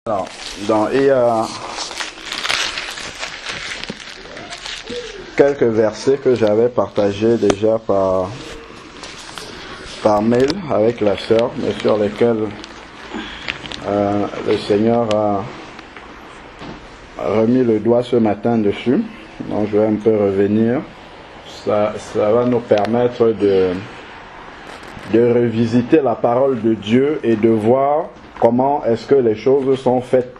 Alors, il y a quelques versets que j'avais partagés déjà par mail avec la sœur, mais sur lesquels le Seigneur a remis le doigt ce matin dessus. Donc je vais un peu revenir. Ça va nous permettre de revisiter la parole de Dieu et de voir comment est-ce que les choses sont faites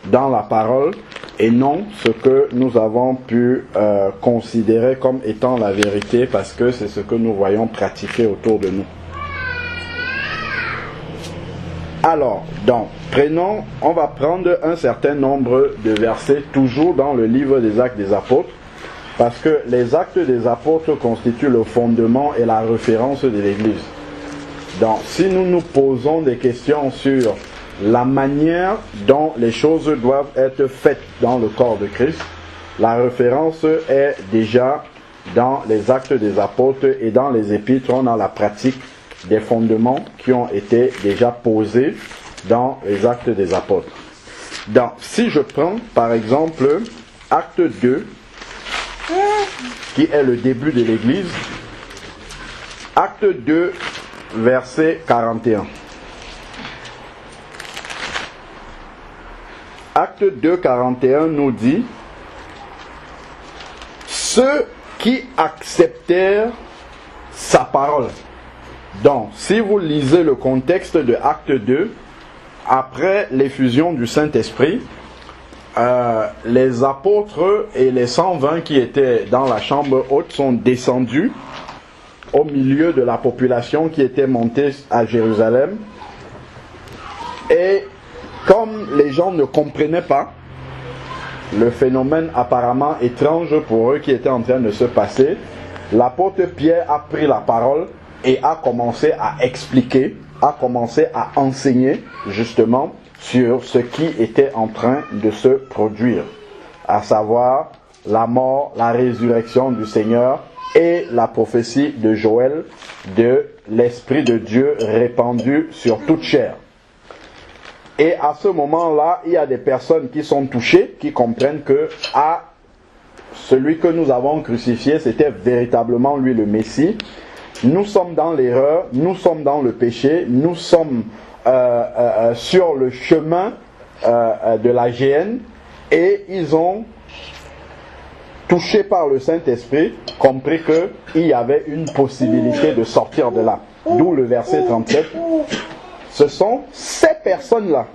dans la parole et non ce que nous avons pu considérer comme étant la vérité, parce que c'est ce que nous voyons pratiquer autour de nous. Alors, donc, on va prendre un certain nombre de versets toujours dans le livre des Actes des Apôtres, parce que les Actes des Apôtres constituent le fondement et la référence de l'Église. Donc, si nous nous posons des questions sur la manière dont les choses doivent être faites dans le corps de Christ, la référence est déjà dans les Actes des Apôtres, et dans les Épîtres, on a la pratique des fondements qui ont été déjà posés dans les Actes des Apôtres. Donc, si je prends par exemple Acte 2, qui est le début de l'Église, Acte 2, verset 41. Acte 2, 41 nous dit: ceux qui acceptèrent sa parole. Donc, si vous lisez le contexte de Acte 2, après l'effusion du Saint-Esprit, les apôtres et les 120 qui étaient dans la chambre haute sont descendus au milieu de la population qui était montée à Jérusalem. Et comme les gens ne comprenaient pas le phénomène apparemment étrange pour eux qui était en train de se passer, l'apôtre Pierre a pris la parole et a commencé à expliquer, a commencé à enseigner justement sur ce qui était en train de se produire, à savoir la mort, la résurrection du Seigneur et la prophétie de Joël de l'Esprit de Dieu répandu sur toute chair. Et à ce moment-là, il y a des personnes qui sont touchées, qui comprennent que celui que nous avons crucifié, c'était véritablement lui le Messie. Nous sommes dans l'erreur, nous sommes dans le péché, nous sommes sur le chemin de la géhenne, et ils ont, touchés par le Saint-Esprit, compris qu'il y avait une possibilité de sortir de là. D'où le verset 37. Ce sont ces personnes-là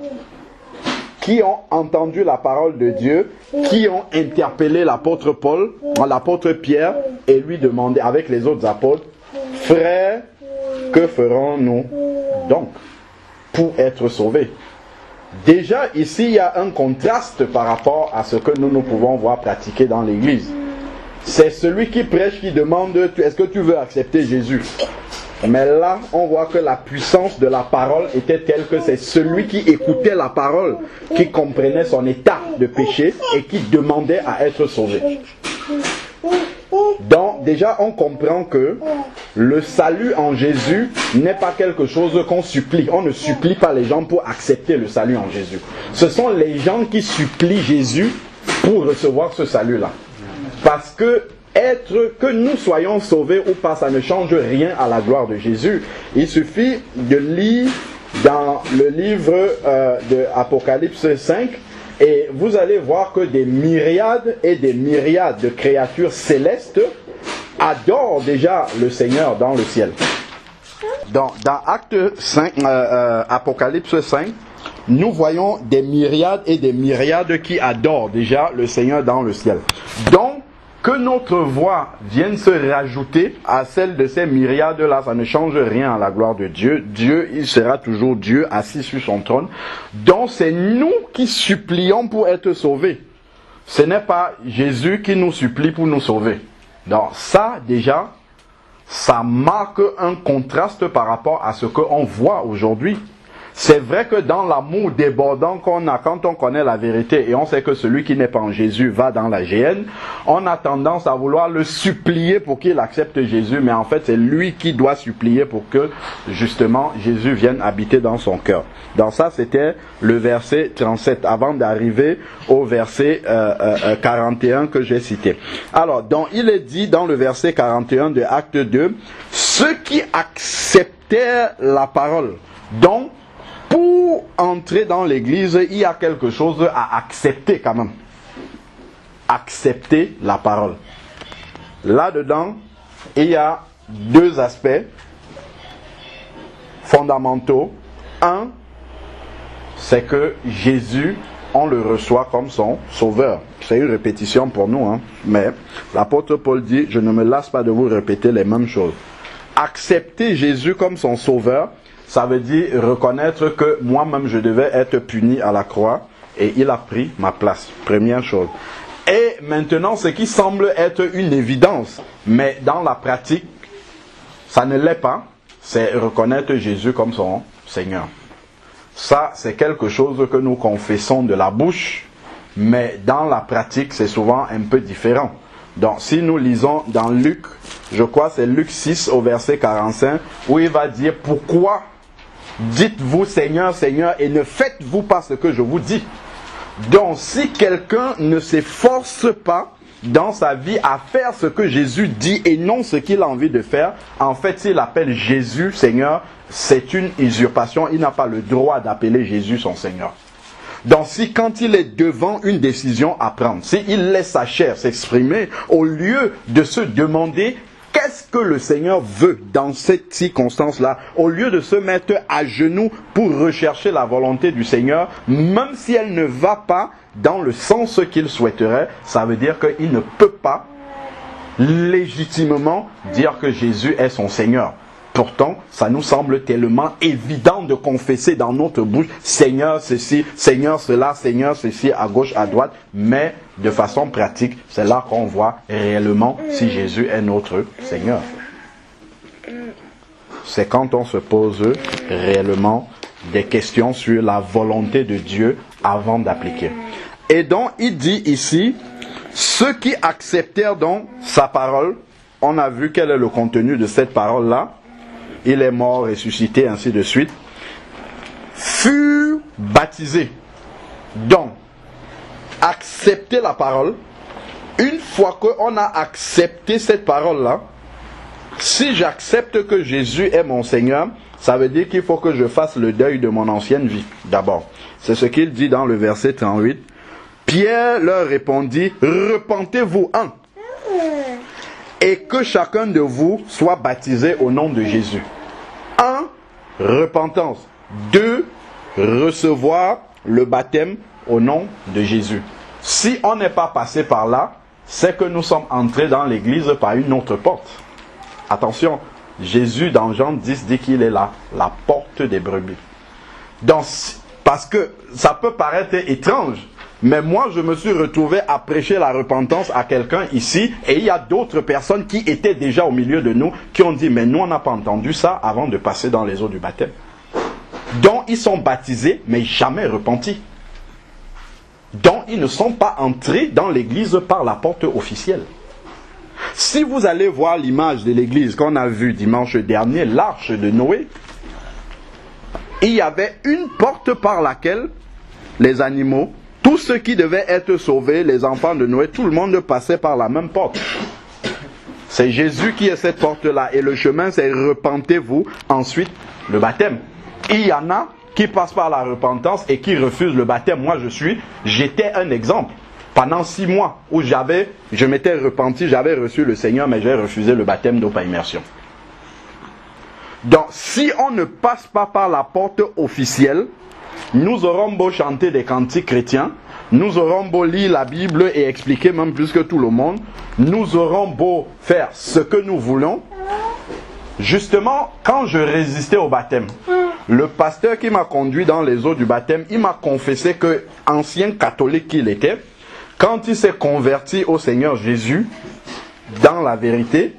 qui ont entendu la parole de Dieu, qui ont interpellé l'apôtre Paul, l'apôtre Pierre, et lui demandé avec les autres apôtres: frères, que ferons-nous donc pour être sauvés? Déjà ici il y a un contraste par rapport à ce que nous pouvons voir pratiquer dans l'église. C'est celui qui prêche qui demande: est-ce que tu veux accepter Jésus? Mais là on voit que la puissance de la parole était telle que c'est celui qui écoutait la parole qui comprenait son état de péché et qui demandait à être sauvé. Donc déjà on comprend que le salut en Jésus n'est pas quelque chose qu'on supplie. On ne supplie pas les gens pour accepter le salut en Jésus. Ce sont les gens qui supplient Jésus pour recevoir ce salut-là. Parce que nous soyons sauvés ou pas, ça ne change rien à la gloire de Jésus. Il suffit de lire dans le livre de Apocalypse 5, et vous allez voir que des myriades et des myriades de créatures célestes adorent déjà le Seigneur dans le ciel. Dans Acte 5, Apocalypse 5, nous voyons des myriades et des myriades qui adorent déjà le Seigneur dans le ciel. Donc, que notre voix vienne se rajouter à celle de ces myriades-là, ça ne change rien à la gloire de Dieu. Dieu, il sera toujours Dieu, assis sur son trône. Donc c'est nous qui supplions pour être sauvés. Ce n'est pas Jésus qui nous supplie pour nous sauver. Donc ça, déjà, ça marque un contraste par rapport à ce qu'on voit aujourd'hui. C'est vrai que dans l'amour débordant qu'on a, quand on connaît la vérité et on sait que celui qui n'est pas en Jésus va dans la géhenne, on a tendance à vouloir le supplier pour qu'il accepte Jésus, mais en fait c'est lui qui doit supplier pour que justement Jésus vienne habiter dans son cœur. Donc ça c'était le verset 37 avant d'arriver au verset 41 que j'ai cité. Alors donc il est dit dans le verset 41 de Acte 2, ceux qui acceptèrent la parole. Donc pour entrer dans l'église, il y a quelque chose à accepter quand même. Accepter la parole. Là-dedans, il y a deux aspects fondamentaux. Un, c'est que Jésus, on le reçoit comme son sauveur. C'est une répétition pour nous, hein. Mais l'apôtre Paul dit, je ne me lasse pas de vous répéter les mêmes choses. Accepter Jésus comme son sauveur, ça veut dire reconnaître que moi-même je devais être puni à la croix et il a pris ma place. Première chose. Et maintenant, ce qui semble être une évidence, mais dans la pratique, ça ne l'est pas, c'est reconnaître Jésus comme son Seigneur. Ça, c'est quelque chose que nous confessons de la bouche, mais dans la pratique, c'est souvent un peu différent. Donc, si nous lisons dans Luc, je crois c'est Luc 6 au verset 45, où il va dire « Pourquoi dites-vous Seigneur, Seigneur, et ne faites-vous pas ce que je vous dis ?» Donc, si quelqu'un ne s'efforce pas dans sa vie à faire ce que Jésus dit et non ce qu'il a envie de faire, en fait, s'il appelle Jésus Seigneur, c'est une usurpation. Il n'a pas le droit d'appeler Jésus son Seigneur. Donc, si quand il est devant une décision à prendre, s'il laisse sa chair s'exprimer, au lieu de se demander qu'est-ce que le Seigneur veut dans cette circonstance-là, au lieu de se mettre à genoux pour rechercher la volonté du Seigneur, même si elle ne va pas dans le sens qu'il souhaiterait, ça veut dire qu'il ne peut pas légitimement dire que Jésus est son Seigneur. Pourtant, ça nous semble tellement évident de confesser dans notre bouche Seigneur ceci, Seigneur cela, Seigneur ceci, à gauche, à droite. Mais de façon pratique, c'est là qu'on voit réellement si Jésus est notre Seigneur. C'est quand on se pose réellement des questions sur la volonté de Dieu avant d'appliquer. Et donc, il dit ici, ceux qui acceptèrent donc sa parole, on a vu quel est le contenu de cette parole-là. Il est mort, ressuscité, ainsi de suite, furent baptisés. Donc, accepter la parole, une fois qu'on a accepté cette parole-là, si j'accepte que Jésus est mon Seigneur, ça veut dire qu'il faut que je fasse le deuil de mon ancienne vie, d'abord. C'est ce qu'il dit dans le verset 38. Pierre leur répondit, repentez-vous, et que chacun de vous soit baptisé au nom de Jésus. 1. Repentance. 2. Recevoir le baptême au nom de Jésus. Si on n'est pas passé par là, c'est que nous sommes entrés dans l'église par une autre porte. Attention, Jésus dans Jean 10 dit qu'il est là, la porte des brebis. Donc, parce que ça peut paraître étrange, mais moi, je me suis retrouvé à prêcher la repentance à quelqu'un ici, et il y a d'autres personnes qui étaient déjà au milieu de nous, qui ont dit, mais nous, on n'a pas entendu ça avant de passer dans les eaux du baptême. Donc, ils sont baptisés, mais jamais repentis. Donc, ils ne sont pas entrés dans l'église par la porte officielle. Si vous allez voir l'image de l'église qu'on a vue dimanche dernier, l'arche de Noé, il y avait une porte par laquelle les animaux, tous ceux qui devaient être sauvés, les enfants de Noé, tout le monde passait par la même porte. C'est Jésus qui est cette porte-là. Et le chemin, c'est repentez-vous, ensuite le baptême. Il y en a qui passent par la repentance et qui refusent le baptême. Moi, j'étais un exemple. Pendant 6 mois où je m'étais repenti, j'avais reçu le Seigneur, mais j'ai refusé le baptême d'eau par immersion. Donc, si on ne passe pas par la porte officielle, nous aurons beau chanter des cantiques chrétiens, nous aurons beau lire la Bible et expliquer même plus que tout le monde, nous aurons beau faire ce que nous voulons. Justement, quand je résistais au baptême, le pasteur qui m'a conduit dans les eaux du baptême, il m'a confessé que, ancien catholique qu'il était, quand il s'est converti au Seigneur Jésus, dans la vérité,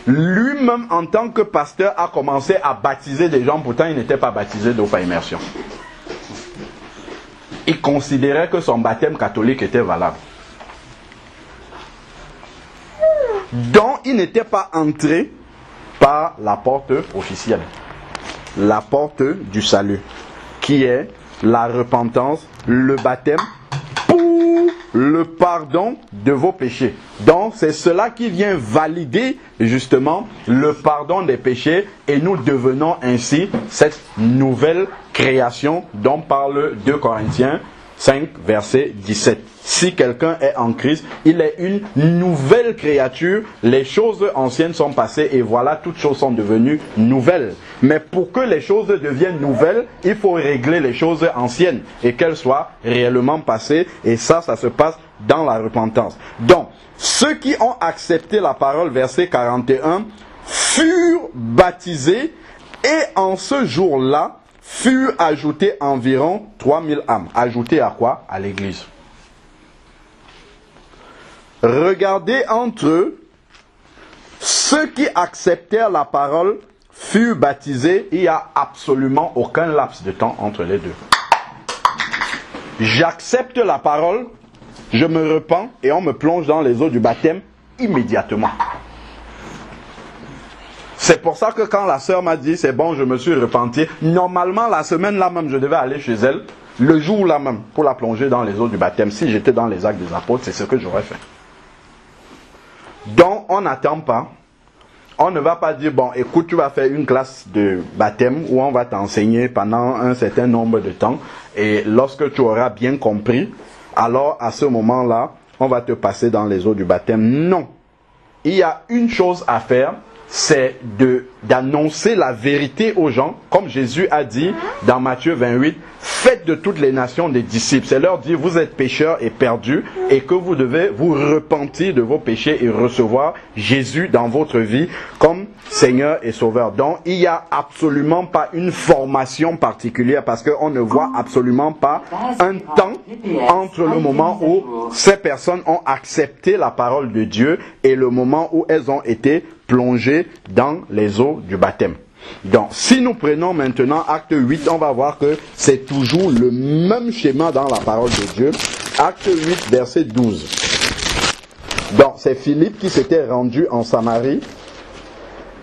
Lui-même, en tant que pasteur, a commencé à baptiser des gens, pourtant il n'était pas baptisé d'eau par immersion. Il considérait que son baptême catholique était valable. Donc, il n'était pas entré par la porte officielle. La porte du salut, qui est la repentance, le baptême pour le pardon de vos péchés. Donc c'est cela qui vient valider justement le pardon des péchés et nous devenons ainsi cette nouvelle création dont parle 2 Corinthiens 5 verset 17. Si quelqu'un est en Christ, il est une nouvelle créature. Les choses anciennes sont passées et voilà, toutes choses sont devenues nouvelles. Mais pour que les choses deviennent nouvelles, il faut régler les choses anciennes et qu'elles soient réellement passées. Et ça se passe dans la repentance. Donc, ceux qui ont accepté la parole, verset 41, furent baptisés et en ce jour-là, furent ajoutés environ 3000 âmes. Ajoutés à quoi? À l'église. Regardez entre eux, ceux qui acceptèrent la parole furent baptisés. Il n'y a absolument aucun laps de temps entre les deux. J'accepte la parole, je me repens et on me plonge dans les eaux du baptême immédiatement. C'est pour ça que quand la sœur m'a dit c'est bon, je me suis repenti, normalement la semaine là même je devais aller chez elle, le jour là même, pour la plonger dans les eaux du baptême. Si j'étais dans les actes des apôtres, c'est ce que j'aurais fait. Donc on n'attend pas. On ne va pas dire bon écoute, tu vas faire une classe de baptême où on va t'enseigner pendant un certain nombre de temps et lorsque tu auras bien compris, alors à ce moment là on va te passer dans les eaux du baptême. Non, il y a une chose à faire, c'est d'annoncer la vérité aux gens, comme Jésus a dit dans Matthieu 28, faites de toutes les nations des disciples. C'est leur dire, vous êtes pécheurs et perdus, et que vous devez vous repentir de vos péchés et recevoir Jésus dans votre vie comme Seigneur et Sauveur. Donc, il n'y a absolument pas une formation particulière, parce qu'on ne voit absolument pas un temps entre le moment où ces personnes ont accepté la parole de Dieu et le moment où elles ont été plongées dans les eaux du baptême. Donc, si nous prenons maintenant acte 8, on va voir que c'est toujours le même schéma dans la parole de Dieu. Acte 8, verset 12. Donc, c'est Philippe qui s'était rendu en Samarie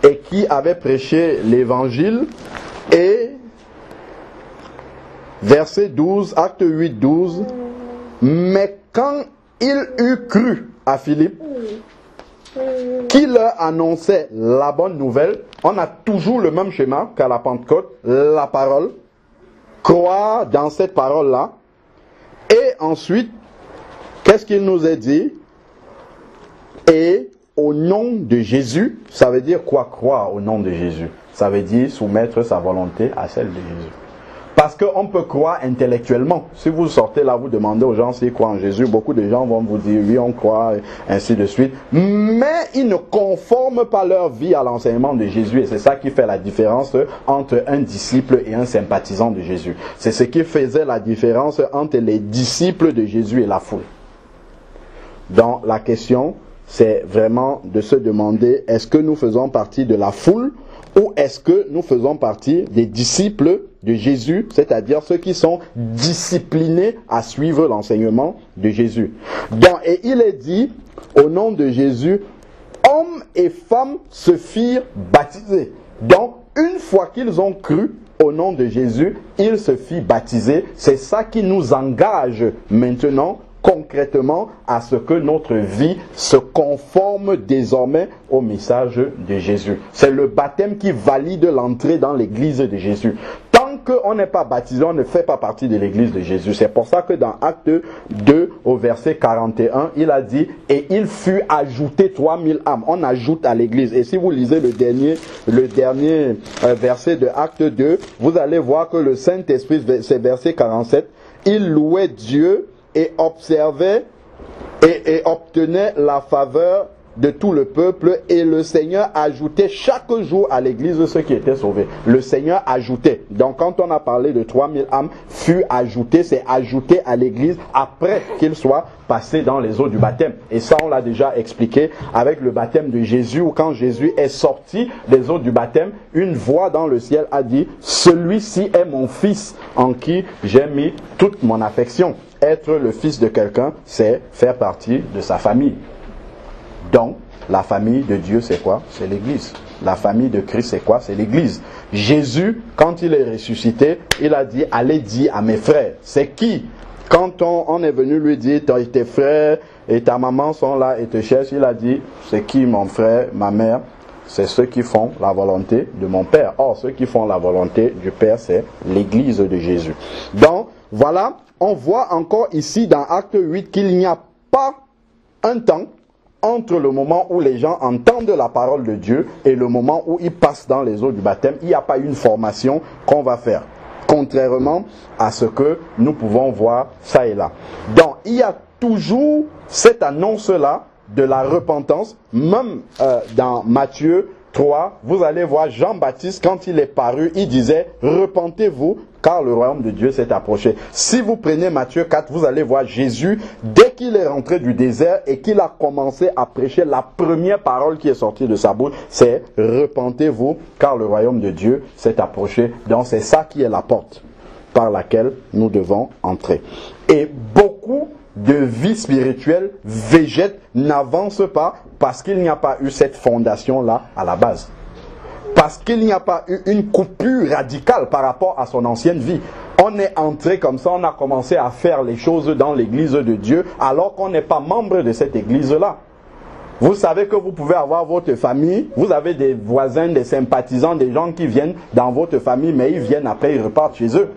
et qui avait prêché l'évangile. Et, verset 12, acte 8, 12. Mais quand il eut cru à Philippe, qui leur annonçait la bonne nouvelle, on a toujours le même schéma qu'à la Pentecôte, la parole, croire dans cette parole-là, et ensuite, qu'est-ce qu'il nous est dit? Et au nom de Jésus, ça veut dire quoi croire au nom de Jésus? Ça veut dire soumettre sa volonté à celle de Jésus. Parce qu'on peut croire intellectuellement. Si vous sortez là, vous demandez aux gens s'ils croient en Jésus, beaucoup de gens vont vous dire oui, on croit, ainsi de suite. Mais ils ne conforment pas leur vie à l'enseignement de Jésus. Et c'est ça qui fait la différence entre un disciple et un sympathisant de Jésus. C'est ce qui faisait la différence entre les disciples de Jésus et la foule. Donc la question, c'est vraiment de se demander, est-ce que nous faisons partie de la foule ou est-ce que nous faisons partie des disciples de Jésus, c'est-à-dire ceux qui sont disciplinés à suivre l'enseignement de Jésus. Donc, et il est dit, au nom de Jésus, hommes et femmes se firent baptiser. Donc, une fois qu'ils ont cru au nom de Jésus, ils se firent baptiser. C'est ça qui nous engage maintenant concrètement à ce que notre vie se conforme désormais au message de Jésus. C'est le baptême qui valide l'entrée dans l'église de Jésus. Tant qu'on n'est pas baptisé, on ne fait pas partie de l'église de Jésus. C'est pour ça que dans Acte 2 au verset 41, il a dit « Et il fut ajouté 3000 âmes ». On ajoute à l'église. Et si vous lisez le dernier verset de Acte 2, vous allez voir que le Saint-Esprit, c'est verset 47, il louait Dieu et observait et obtenait la faveur de tout le peuple, et le Seigneur ajoutait chaque jour à l'église ceux qui étaient sauvés. Le Seigneur ajoutait. Donc quand on a parlé de 3000 âmes fut ajouté, c'est ajouté à l'église après qu'il soit passé dans les eaux du baptême. Et ça on l'a déjà expliqué avec le baptême de Jésus, où quand Jésus est sorti des eaux du baptême, une voix dans le ciel a dit: celui-ci est mon fils en qui j'ai mis toute mon affection. Être le fils de quelqu'un, c'est faire partie de sa famille. Donc, la famille de Dieu, c'est quoi? C'est l'église. La famille de Christ, c'est quoi? C'est l'église. Jésus, quand il est ressuscité, il a dit: allez dire à mes frères. C'est qui? Quand on est venu lui dire: tes frères et ta maman sont là et te cherchent, il a dit: c'est qui mon frère, ma mère? C'est ceux qui font la volonté de mon Père. Or, ceux qui font la volonté du Père, c'est l'église de Jésus. Donc, voilà, on voit encore ici dans Acte 8 qu'il n'y a pas un temps entre le moment où les gens entendent la parole de Dieu et le moment où ils passent dans les eaux du baptême. Il n'y a pas une formation qu'on va faire, contrairement à ce que nous pouvons voir ça et là. Donc, il y a toujours cette annonce-là de la repentance. Même dans Matthieu 3, vous allez voir Jean-Baptiste, quand il est paru, il disait: repentez-vous, car le royaume de Dieu s'est approché. Si vous prenez Matthieu 4, vous allez voir Jésus, dès qu'il est rentré du désert et qu'il a commencé à prêcher, la première parole qui est sortie de sa bouche, c'est: repentez-vous, car le royaume de Dieu s'est approché. Donc c'est ça qui est la porte par laquelle nous devons entrer. Et beaucoup de vie spirituelle végète, n'avance pas, parce qu'il n'y a pas eu cette fondation-là à la base. Parce qu'il n'y a pas eu une coupure radicale par rapport à son ancienne vie. On est entré comme ça, on a commencé à faire les choses dans l'église de Dieu, alors qu'on n'est pas membre de cette église-là. Vous savez que vous pouvez avoir votre famille, vous avez des voisins, des sympathisants, des gens qui viennent dans votre famille, mais ils viennent après, ils repartent chez eux.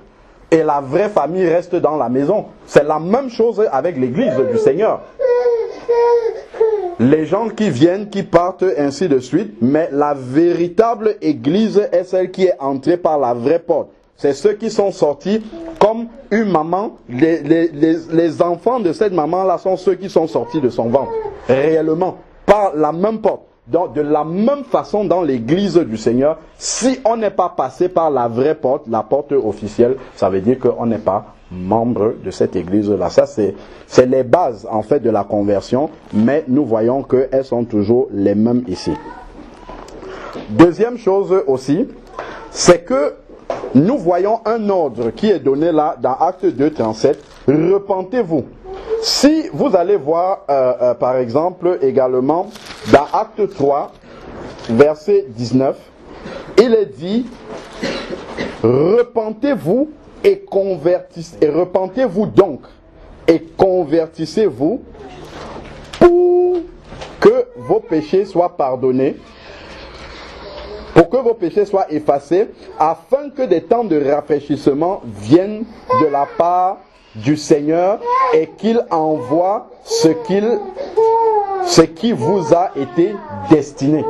Et la vraie famille reste dans la maison. C'est la même chose avec l'église du Seigneur. Les gens qui viennent, qui partent, ainsi de suite. Mais la véritable église est celle qui est entrée par la vraie porte. C'est ceux qui sont sortis comme une maman. Les enfants de cette maman-là sont ceux qui sont sortis de son ventre. Réellement. Par la même porte. Donc, de la même façon, dans l'église du Seigneur, si on n'est pas passé par la vraie porte, la porte officielle, ça veut dire qu'on n'est pas membre de cette église-là. Ça, c'est les bases, en fait, de la conversion, mais nous voyons qu'elles sont toujours les mêmes ici. Deuxième chose aussi, c'est que nous voyons un ordre qui est donné là, dans Acte 2, 37, repentez-vous. Si vous allez voir, par exemple, également, dans Acte 3, verset 19, il est dit: repentez-vous et repentez-vous donc et convertissez-vous pour que vos péchés soient pardonnés, pour que vos péchés soient effacés, afin que des temps de rafraîchissement viennent de la part du Seigneur et qu'il envoie ce qui vous a été destiné.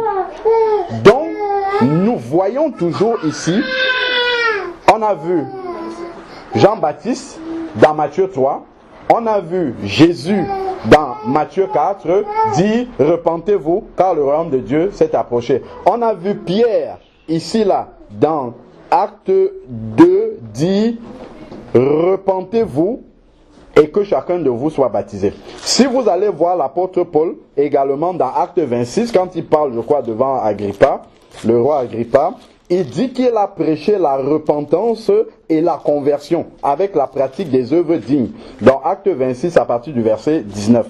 Donc, nous voyons toujours ici, on a vu Jean-Baptiste dans Matthieu 3, on a vu Jésus dans Matthieu 4 dire: repentez-vous, car le royaume de Dieu s'est approché. On a vu Pierre ici là dans Acte 2 dire: repentez-vous et que chacun de vous soit baptisé. Si vous allez voir l'apôtre Paul également dans Acte 26, quand il parle, je crois, devant Agrippa, le roi Agrippa, il dit qu'il a prêché la repentance et la conversion avec la pratique des œuvres dignes. Dans Acte 26 à partir du verset 19.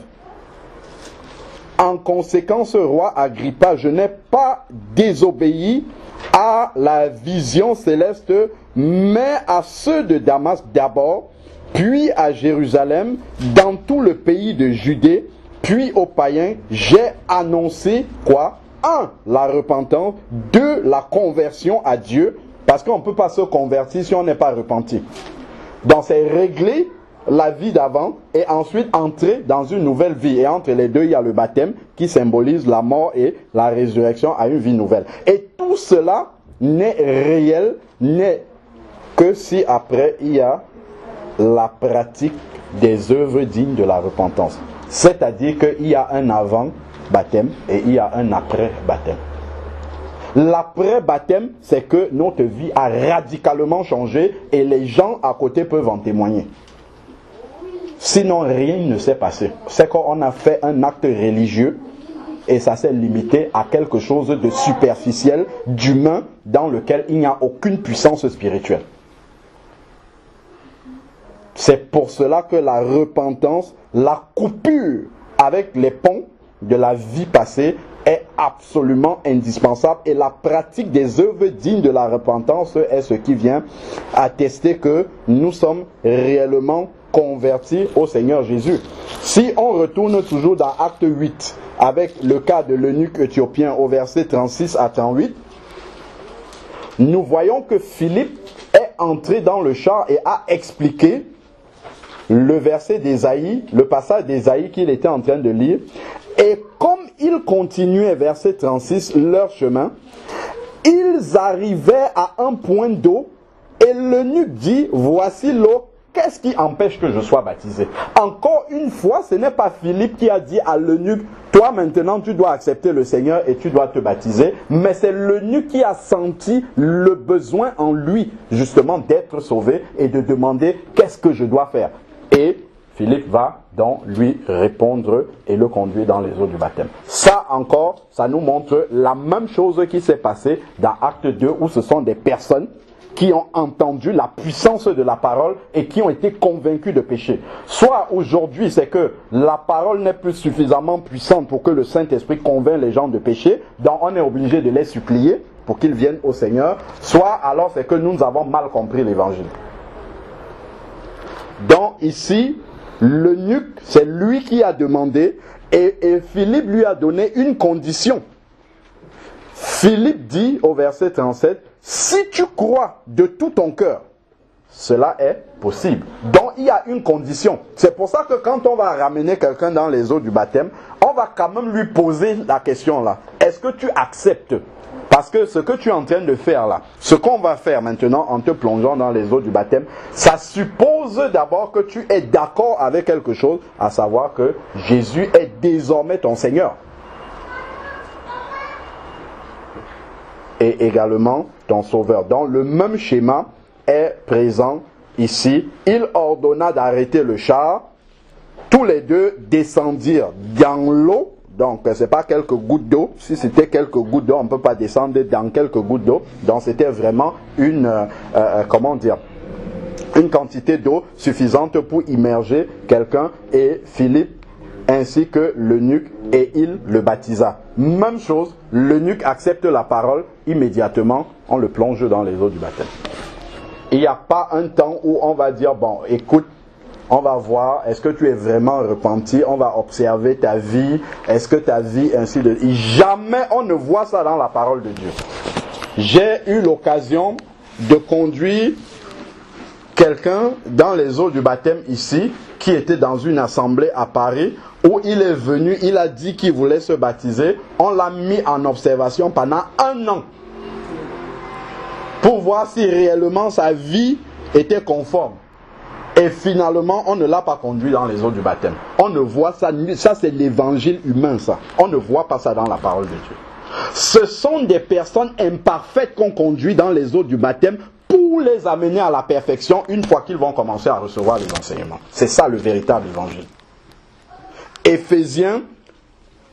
En conséquence, roi Agrippa, je n'ai pas désobéi à la vision céleste, mais à ceux de Damas d'abord, puis à Jérusalem, dans tout le pays de Judée, puis aux païens, j'ai annoncé quoi? 1. La repentance. 2. La conversion à Dieu, parce qu'on ne peut pas se convertir si on n'est pas repenti. Donc c'est régler la vie d'avant et ensuite entrer dans une nouvelle vie. Et entre les deux, il y a le baptême qui symbolise la mort et la résurrection à une vie nouvelle. Et tout cela n'est réel, n'est que si après il y a la pratique des œuvres dignes de la repentance. C'est-à-dire qu'il y a un avant baptême et il y a un après-baptême. L'après-baptême, c'est que notre vie a radicalement changé et les gens à côté peuvent en témoigner. Sinon, rien ne s'est passé. C'est qu'on a fait un acte religieux et ça s'est limité à quelque chose de superficiel, d'humain, dans lequel il n'y a aucune puissance spirituelle. C'est pour cela que la repentance, la coupure avec les ponts de la vie passée est absolument indispensable et la pratique des œuvres dignes de la repentance est ce qui vient attester que nous sommes réellement convertis au Seigneur Jésus. Si on retourne toujours dans Acte 8 avec le cas de l'eunuque éthiopien au verset 36 à 38, nous voyons que Philippe est entré dans le char et a expliqué le verset d'Ésaïe, le passage d'Ésaïe qu'il était en train de lire. Et comme ils continuaient, verset 36, leur chemin, ils arrivaient à un point d'eau et l'eunuque dit, voici l'eau, qu'est-ce qui empêche que je sois baptisé? Encore une fois, ce n'est pas Philippe qui a dit à l'eunuque, toi maintenant tu dois accepter le Seigneur et tu dois te baptiser, mais c'est l'eunuque qui a senti le besoin en lui justement d'être sauvé et de demander qu'est-ce que je dois faire. Et Philippe va donc lui répondre et le conduire dans les eaux du baptême. Ça encore, ça nous montre la même chose qui s'est passée dans Acte 2 où ce sont des personnes qui ont entendu la puissance de la parole et qui ont été convaincus de péché. Soit aujourd'hui, c'est que la parole n'est plus suffisamment puissante pour que le Saint-Esprit convainc les gens de péché, donc on est obligé de les supplier pour qu'ils viennent au Seigneur. Soit alors c'est que nous avons mal compris l'évangile. Donc ici, l'eunuque, c'est lui qui a demandé et Philippe lui a donné une condition. Philippe dit au verset 37, si tu crois de tout ton cœur, cela est possible. Donc il y a une condition. C'est pour ça que quand on va ramener quelqu'un dans les eaux du baptême, on va quand même lui poser la question là. Est-ce que tu acceptes? Parce que ce que tu es en train de faire là, ce qu'on va faire maintenant en te plongeant dans les eaux du baptême, ça suppose d'abord que tu es d'accord avec quelque chose, à savoir que Jésus est désormais ton Seigneur. Et également ton Sauveur. Donc le même schéma est présent ici. Il ordonna d'arrêter le char. Tous les deux descendirent dans l'eau. Donc ce n'est pas quelques gouttes d'eau. Si c'était quelques gouttes d'eau, on ne peut pas descendre dans quelques gouttes d'eau. Donc c'était vraiment une quantité d'eau suffisante pour immerger quelqu'un. Et Philippe ainsi que l'eunuque, et il le baptisa. Même chose, l'eunuque accepte la parole, immédiatement on le plonge dans les eaux du baptême. Il n'y a pas un temps où on va dire, bon écoute, on va voir, est-ce que tu es vraiment repenti, on va observer ta vie, est-ce que ta vie ainsi de... Jamais on ne voit ça dans la parole de Dieu. J'ai eu l'occasion de conduire quelqu'un dans les eaux du baptême ici, qui était dans une assemblée à Paris, où il est venu, il a dit qu'il voulait se baptiser. On l'a mis en observation pendant 1 an pour voir si réellement sa vie était conforme. Et finalement, on ne l'a pas conduit dans les eaux du baptême. On ne voit ça, ça c'est l'évangile humain ça. On ne voit pas ça dans la parole de Dieu. Ce sont des personnes imparfaites qu'on conduit dans les eaux du baptême pour les amener à la perfection une fois qu'ils vont commencer à recevoir les enseignements. C'est ça le véritable évangile. Éphésiens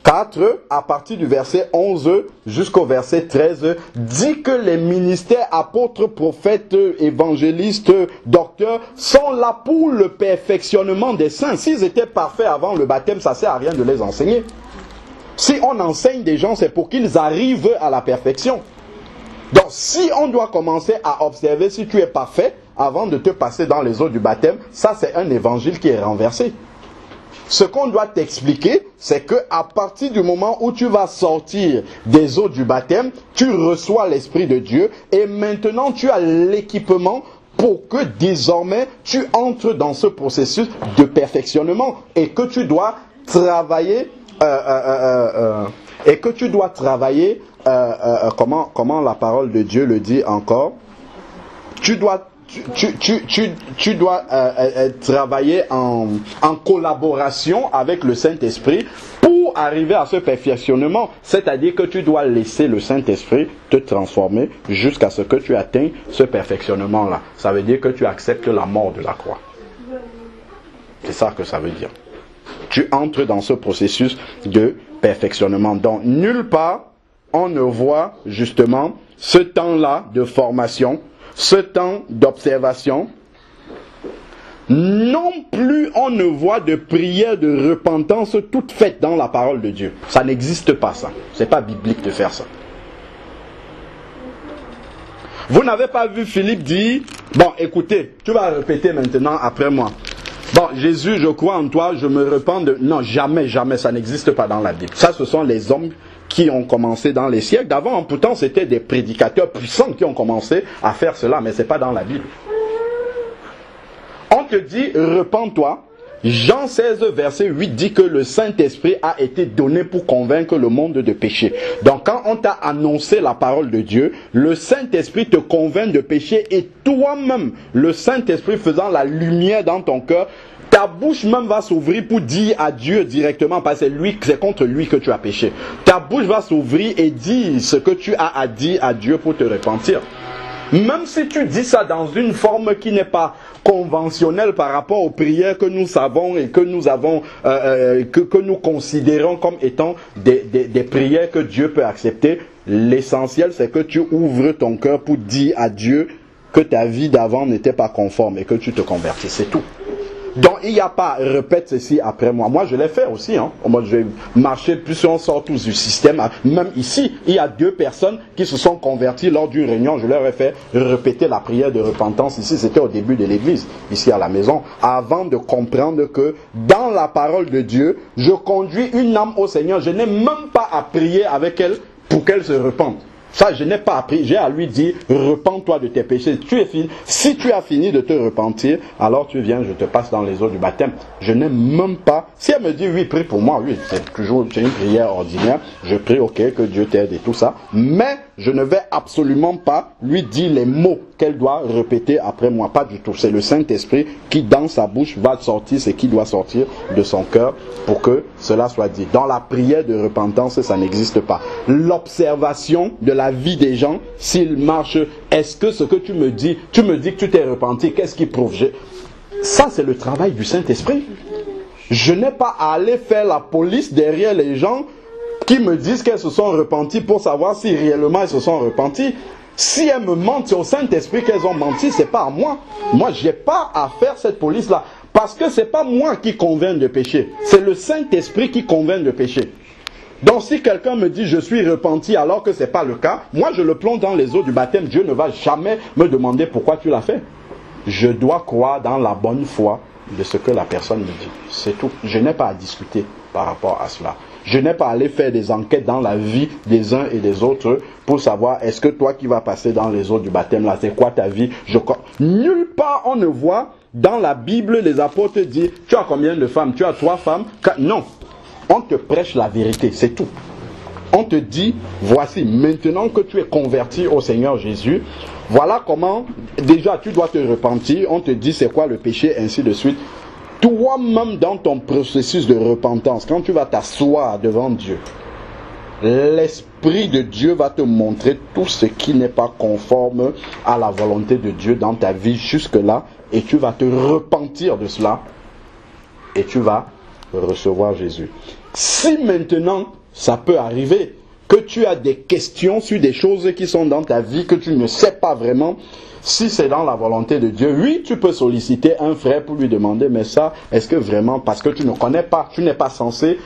4, à partir du verset 11 jusqu'au verset 13, dit que les ministères apôtres, prophètes, évangélistes, docteurs sont là pour le perfectionnement des saints. S'ils étaient parfaits avant le baptême, ça ne sert à rien de les enseigner. Si on enseigne des gens, c'est pour qu'ils arrivent à la perfection. Donc si on doit commencer à observer si tu es parfait avant de te passer dans les eaux du baptême, ça c'est un évangile qui est renversé. Ce qu'on doit t'expliquer, c'est que à partir du moment où tu vas sortir des eaux du baptême, tu reçois l'Esprit de Dieu et maintenant tu as l'équipement pour que désormais tu entres dans ce processus de perfectionnement et que tu dois travailler comment la parole de Dieu le dit encore, tu dois travailler en collaboration avec le Saint-Esprit pour arriver à ce perfectionnement, c'est-à-dire que tu dois laisser le Saint-Esprit te transformer jusqu'à ce que tu atteignes ce perfectionnement-là. Ça veut dire que tu acceptes la mort de la croix. C'est ça que ça veut dire. Tu entres dans ce processus de perfectionnement. Donc, nulle part, on ne voit justement ce temps-là de formation, ce temps d'observation. Non plus on ne voit de prière de repentance toute faite dans la parole de Dieu. Ça n'existe pas ça. C'est pas biblique de faire ça. Vous n'avez pas vu Philippe dire, bon écoutez, tu vas répéter maintenant après moi. Bon Jésus, je crois en toi, je me repens de... Non, jamais, jamais, ça n'existe pas dans la Bible. Ça, ce sont les hommes qui ont commencé dans les siècles d'avant. Pourtant, c'était des prédicateurs puissants qui ont commencé à faire cela, mais ce n'est pas dans la Bible. On te dit, repens-toi. Jean 16, verset 8 dit que le Saint-Esprit a été donné pour convaincre le monde de péché. Donc quand on t'a annoncé la parole de Dieu, le Saint-Esprit te convainc de péché et toi-même, le Saint-Esprit faisant la lumière dans ton cœur, ta bouche même va s'ouvrir pour dire à Dieu directement, parce que c'est contre lui que tu as péché. Ta bouche va s'ouvrir et dire ce que tu as à dire à Dieu pour te repentir. Même si tu dis ça dans une forme qui n'est pas conventionnelle par rapport aux prières que nous savons et que nous avons, que nous considérons comme étant des prières que Dieu peut accepter, l'essentiel c'est que tu ouvres ton cœur pour dire à Dieu que ta vie d'avant n'était pas conforme et que tu te convertis, c'est tout. Donc il n'y a pas, répète ceci après moi. Moi je l'ai fait aussi. Moi je vais marcher plus on sort tous du système. Même ici, il y a 2 personnes qui se sont converties lors d'une réunion. Je leur ai fait répéter la prière de repentance. Ici c'était au début de l'église, ici à la maison. Avant de comprendre que dans la parole de Dieu, je conduis une âme au Seigneur. Je n'ai même pas à prier avec elle pour qu'elle se repente. Ça, je n'ai pas appris. J'ai à lui dire, repens-toi de tes péchés. Si tu as fini de te repentir, alors tu viens, je te passe dans les eaux du baptême. Je n'ai même pas... Si elle me dit, oui, prie pour moi, oui, c'est une prière ordinaire. Je prie, ok, que Dieu t'aide et tout ça. Mais je ne vais absolument pas lui dire les mots qu'elle doit répéter après moi. Pas du tout. C'est le Saint-Esprit qui, dans sa bouche, va sortir ce qui doit sortir de son cœur pour que cela soit dit. Dans la prière de repentance, ça n'existe pas. L'observation de la vie des gens, s'ils marchent, est-ce que ce que tu me dis que tu t'es repenti, qu'est-ce qui prouve? Ça, c'est le travail du Saint-Esprit. Je n'ai pas à aller faire la police derrière les gens qui me disent qu'elles se sont repenties pour savoir si réellement elles se sont repenties. Si elles me mentent, c'est au Saint-Esprit qu'elles ont menti, c'est pas à moi. Moi, je n'ai pas à faire cette police-là. Parce que ce n'est pas moi qui convainc de péché. C'est le Saint-Esprit qui convainc de péché. Donc si quelqu'un me dit je suis repenti alors que ce n'est pas le cas, moi je le plonge dans les eaux du baptême. Dieu ne va jamais me demander pourquoi tu l'as fait. Je dois croire dans la bonne foi de ce que la personne me dit. C'est tout. Je n'ai pas à discuter par rapport à cela. Je n'ai pas à aller faire des enquêtes dans la vie des uns et des autres pour savoir est-ce que toi qui vas passer dans les eaux du baptême là, c'est quoi ta vie? Nulle part on ne voit dans la Bible les apôtres disent tu as combien de femmes? Tu as 3 femmes? Non. On te prêche la vérité, c'est tout. On te dit, voici, maintenant que tu es converti au Seigneur Jésus, voilà comment, déjà tu dois te repentir, on te dit c'est quoi le péché, ainsi de suite. Toi-même dans ton processus de repentance, quand tu vas t'asseoir devant Dieu, l'Esprit de Dieu va te montrer tout ce qui n'est pas conforme à la volonté de Dieu dans ta vie jusque-là, et tu vas te repentir de cela, et tu vas recevoir Jésus. Si maintenant, ça peut arriver que tu as des questions sur des choses qui sont dans ta vie que tu ne sais pas vraiment si c'est dans la volonté de Dieu, oui, tu peux solliciter un frère pour lui demander, mais ça, est-ce que vraiment, parce que tu ne connais pas, tu n'es pas censé,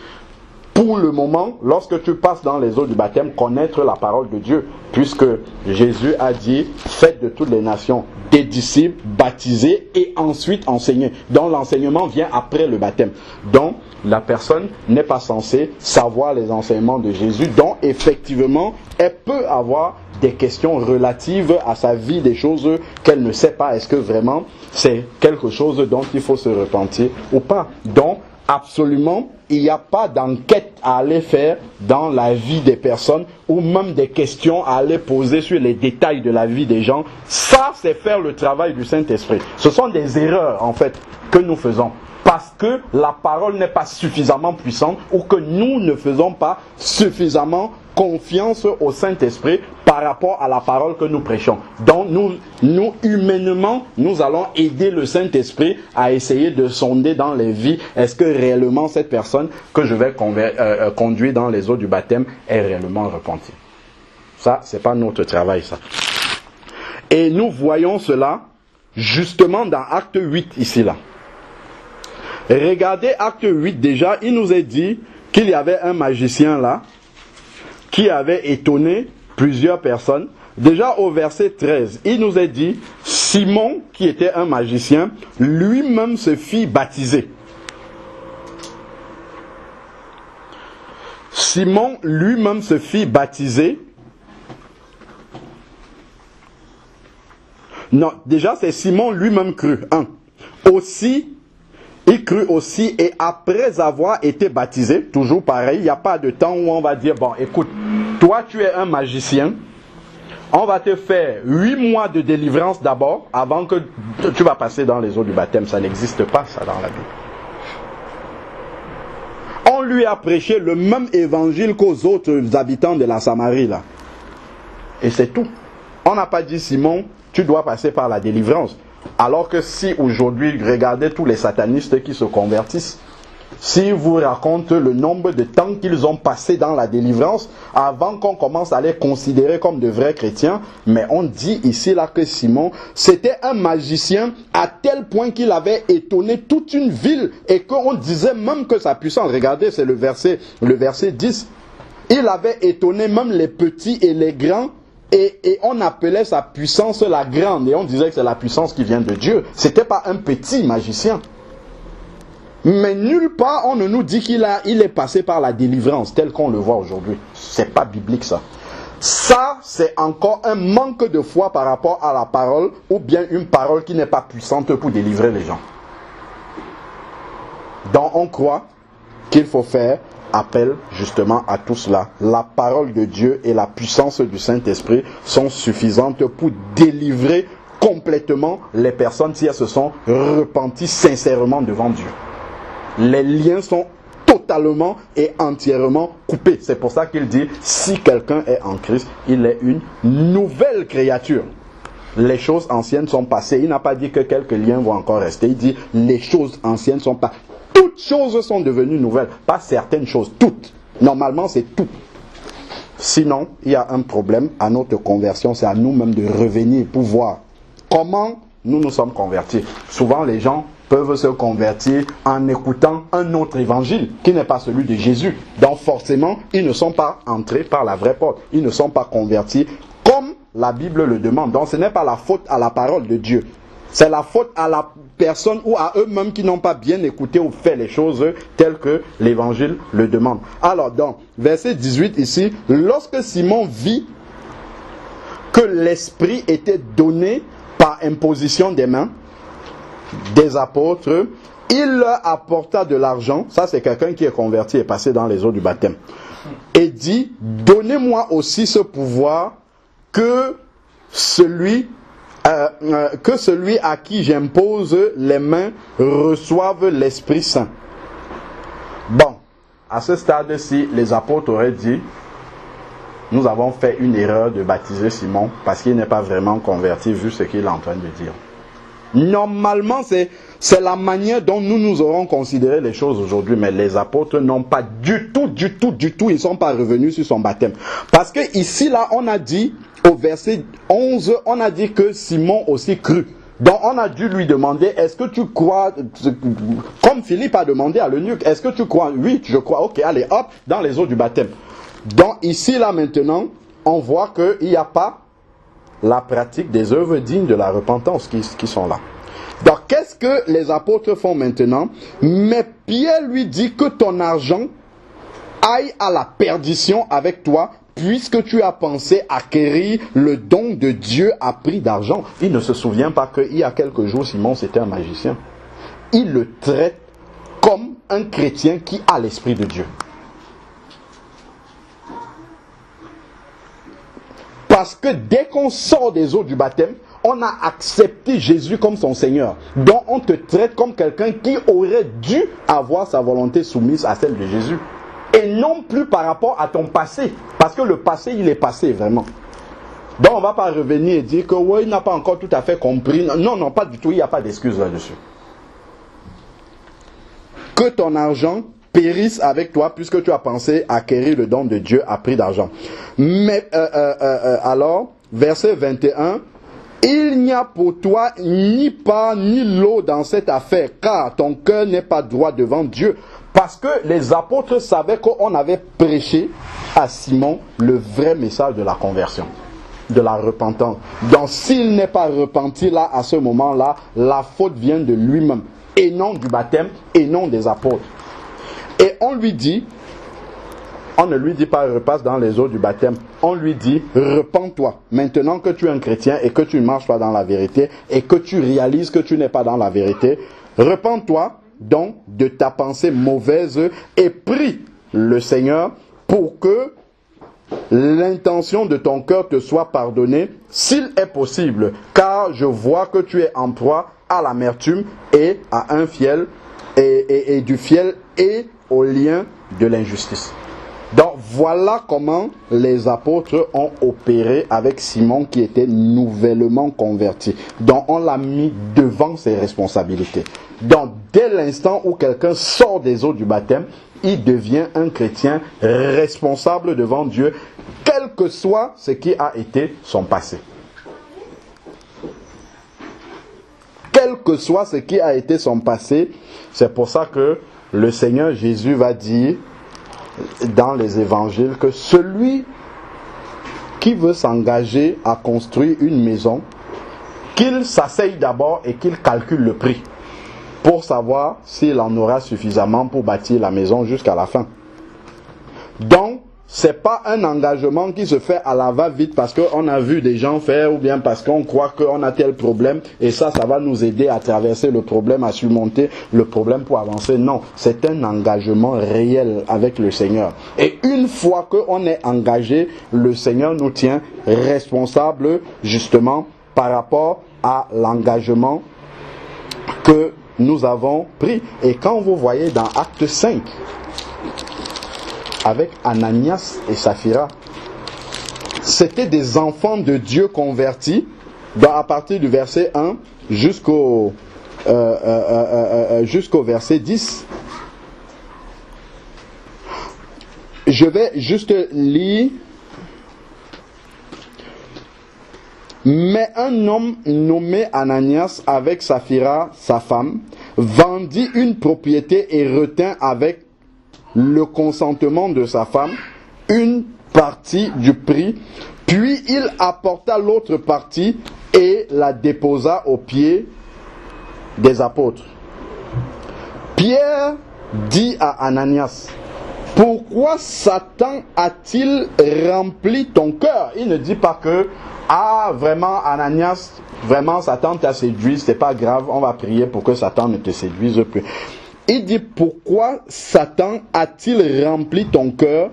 pour le moment, lorsque tu passes dans les eaux du baptême, connaître la parole de Dieu, puisque Jésus a dit, faites de toutes les nations des disciples, baptisés et ensuite enseignés. Donc l'enseignement vient après le baptême. Donc la personne n'est pas censée savoir les enseignements de Jésus, donc effectivement, elle peut avoir des questions relatives à sa vie, des choses qu'elle ne sait pas. Est-ce que vraiment c'est quelque chose dont il faut se repentir ou pas? Donc absolument, il n'y a pas d'enquête à aller faire dans la vie des personnes ou même des questions à aller poser sur les détails de la vie des gens. Ça, c'est faire le travail du Saint-Esprit. Ce sont des erreurs, en fait, que nous faisons. parce que la parole n'est pas suffisamment puissante ou que nous ne faisons pas suffisamment confiance au Saint-Esprit par rapport à la parole que nous prêchons. Donc nous humainement, nous allons aider le Saint-Esprit à essayer de sonder dans les vies, est-ce que réellement cette personne que je vais conduire dans les eaux du baptême est réellement repentie. Ça, c'est pas notre travail, ça. Et nous voyons cela justement dans Acte 8 ici, là. Regardez Acte 8 déjà, il nous est dit qu'il y avait un magicien là, qui avait étonné plusieurs personnes. Déjà au verset 13, il nous est dit, Simon, qui était un magicien, lui-même se fit baptiser. Simon lui-même se fit baptiser. Non, déjà c'est Simon lui-même crut. Aussi, il crut aussi, et après avoir été baptisé, toujours pareil, il n'y a pas de temps où on va dire, bon écoute, toi tu es un magicien, on va te faire 8 mois de délivrance d'abord, avant que tu vas passer dans les eaux du baptême. Ça n'existe pas, ça, dans la Bible. On lui a prêché le même évangile qu'aux autres habitants de la Samarie, là. Et c'est tout. On n'a pas dit, Simon, tu dois passer par la délivrance. Alors que si aujourd'hui, regardez tous les satanistes qui se convertissent, si vous racontez le nombre de temps qu'ils ont passé dans la délivrance, avant qu'on commence à les considérer comme de vrais chrétiens, mais on dit ici là que Simon, c'était un magicien à tel point qu'il avait étonné toute une ville et qu'on disait même que sa puissance, regardez, c'est le verset 10, il avait étonné même les petits et les grands. Et on appelait sa puissance la grande. Et on disait que c'est la puissance qui vient de Dieu. C'était pas un petit magicien. Mais nulle part on ne nous dit qu'il est passé par la délivrance tel qu'on le voit aujourd'hui. C'est pas biblique ça. Ça, c'est encore un manque de foi par rapport à la parole, ou bien une parole qui n'est pas puissante pour délivrer les gens. Donc on croit qu'il faut faire appel justement à tout cela. La parole de Dieu et la puissance du Saint-Esprit sont suffisantes pour délivrer complètement les personnes si elles se sont repenties sincèrement devant Dieu. Les liens sont totalement et entièrement coupés. C'est pour ça qu'il dit, si quelqu'un est en Christ, il est une nouvelle créature. Les choses anciennes sont passées. Il n'a pas dit que quelques liens vont encore rester. Il dit, les choses anciennes sont passées. Toutes choses sont devenues nouvelles. Pas certaines choses, toutes. Normalement, c'est tout. Sinon, il y a un problème à notre conversion. C'est à nous-mêmes de revenir pour voir comment nous nous sommes convertis. Souvent, les gens peuvent se convertir en écoutant un autre évangile qui n'est pas celui de Jésus. Donc forcément, ils ne sont pas entrés par la vraie porte. Ils ne sont pas convertis comme la Bible le demande. Donc ce n'est pas la faute à la parole de Dieu. C'est la faute à la personne ou à eux-mêmes qui n'ont pas bien écouté ou fait les choses telles que l'évangile le demande. Alors, dans verset 18 ici, lorsque Simon vit que l'Esprit était donné par imposition des mains des apôtres, il leur apporta de l'argent. Ça, c'est quelqu'un qui est converti et passé dans les eaux du baptême. Et dit, donnez-moi aussi ce pouvoir que celui à qui j'impose les mains reçoive l'Esprit Saint. Bon, à ce stade-ci, les apôtres auraient dit, nous avons fait une erreur de baptiser Simon parce qu'il n'est pas vraiment converti vu ce qu'il est en train de dire. Normalement, c'est la manière dont nous aurons considéré les choses aujourd'hui, mais les apôtres n'ont pas du tout, ils ne sont pas revenus sur son baptême. Parce que ici, là, on a dit, au verset 11, on a dit que Simon aussi crut. Donc on a dû lui demander, est-ce que tu crois, comme Philippe a demandé à l'eunuque, est-ce que tu crois? Oui, je crois, ok, allez, hop, dans les eaux du baptême. Donc ici, là, maintenant, on voit qu'il n'y a pas la pratique des œuvres dignes de la repentance qui sont là. Donc qu'est-ce que les apôtres font maintenant? Mais Pierre lui dit que ton argent aille à la perdition avec toi, puisque tu as pensé acquérir le don de Dieu à prix d'argent. Il ne se souvient pas qu'il y a quelques jours, Simon, c'était un magicien. Il le traite comme un chrétien qui a l'Esprit de Dieu. Parce que dès qu'on sort des eaux du baptême, on a accepté Jésus comme son Seigneur. Donc on te traite comme quelqu'un qui aurait dû avoir sa volonté soumise à celle de Jésus. Et non plus par rapport à ton passé. Parce que le passé, il est passé vraiment. Donc on ne va pas revenir et dire que oui, il n'a pas encore tout à fait compris. Non, non, pas du tout, il n'y a pas d'excuse là-dessus. Que ton argent périsse avec toi puisque tu as pensé acquérir le don de Dieu à prix d'argent. Mais alors, verset 21, il n'y a pour toi ni part ni lot dans cette affaire, car ton cœur n'est pas droit devant Dieu. Parce que les apôtres savaient qu'on avait prêché à Simon le vrai message de la conversion, de la repentance. Donc s'il n'est pas repenti là, à ce moment-là, la faute vient de lui-même, et non du baptême, et non des apôtres. Et on lui dit, on ne lui dit pas repasse dans les eaux du baptême, on lui dit repens-toi, maintenant que tu es un chrétien et que tu ne marches pas dans la vérité, et que tu réalises que tu n'es pas dans la vérité, repens-toi donc de ta pensée mauvaise et prie le Seigneur pour que l'intention de ton cœur te soit pardonnée s'il est possible, car je vois que tu es en proie à l'amertume et à un fiel et du fiel et au lien de l'injustice. Donc voilà comment les apôtres ont opéré avec Simon qui était nouvellement converti. Donc on l'a mis devant ses responsabilités. Donc dès l'instant où quelqu'un sort des eaux du baptême, il devient un chrétien responsable devant Dieu, quel que soit ce qui a été son passé. Quel que soit ce qui a été son passé, c'est pour ça que le Seigneur Jésus va dire dans les évangiles que celui qui veut s'engager à construire une maison, qu'il s'asseye d'abord et qu'il calcule le prix pour savoir s'il en aura suffisamment pour bâtir la maison jusqu'à la fin. Donc, c'est pas un engagement qui se fait à la va-vite parce qu'on a vu des gens faire ou bien parce qu'on croit qu'on a tel problème et ça va nous aider à traverser le problème, à surmonter le problème pour avancer. Non, c'est un engagement réel avec le Seigneur. Et une fois qu'on est engagé, le Seigneur nous tient responsables justement par rapport à l'engagement que nous avons pris. Et quand vous voyez dans Acte 5, avec Ananias et Saphira, c'était des enfants de Dieu convertis, à partir du verset 1 jusqu'au verset 10. Je vais juste lire. Mais un homme nommé Ananias avec Saphira, sa femme, vendit une propriété et retint avec le consentement de sa femme une partie du prix, puis il apporta l'autre partie et la déposa aux pieds des apôtres. Pierre dit à Ananias, pourquoi Satan a-t-il rempli ton cœur? Il ne dit pas que vraiment Ananias, vraiment Satan t'a séduit, c'est pas grave, on va prier pour que Satan ne te séduise plus. Il dit pourquoi Satan a-t-il rempli ton cœur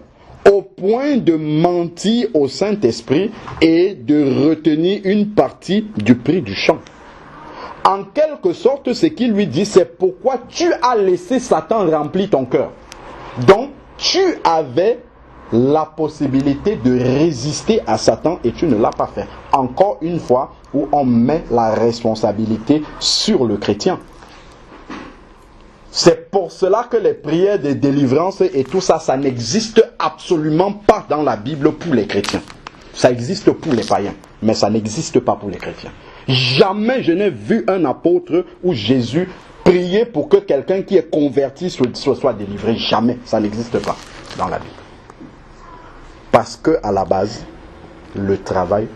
au point de mentir au Saint-Esprit et de retenir une partie du prix du champ? En quelque sorte, ce qu'il lui dit, c'est pourquoi tu as laissé Satan remplir ton cœur. Donc, tu avais la possibilité de résister à Satan et tu ne l'as pas fait. Encore une fois, où on met la responsabilité sur le chrétien. C'est pour cela que les prières de délivrance et tout ça, ça n'existe absolument pas dans la Bible pour les chrétiens. Ça existe pour les païens, mais ça n'existe pas pour les chrétiens. Jamais je n'ai vu un apôtre ou Jésus prier pour que quelqu'un qui est converti soit délivré. Jamais, ça n'existe pas dans la Bible. Parce que à la base, le travail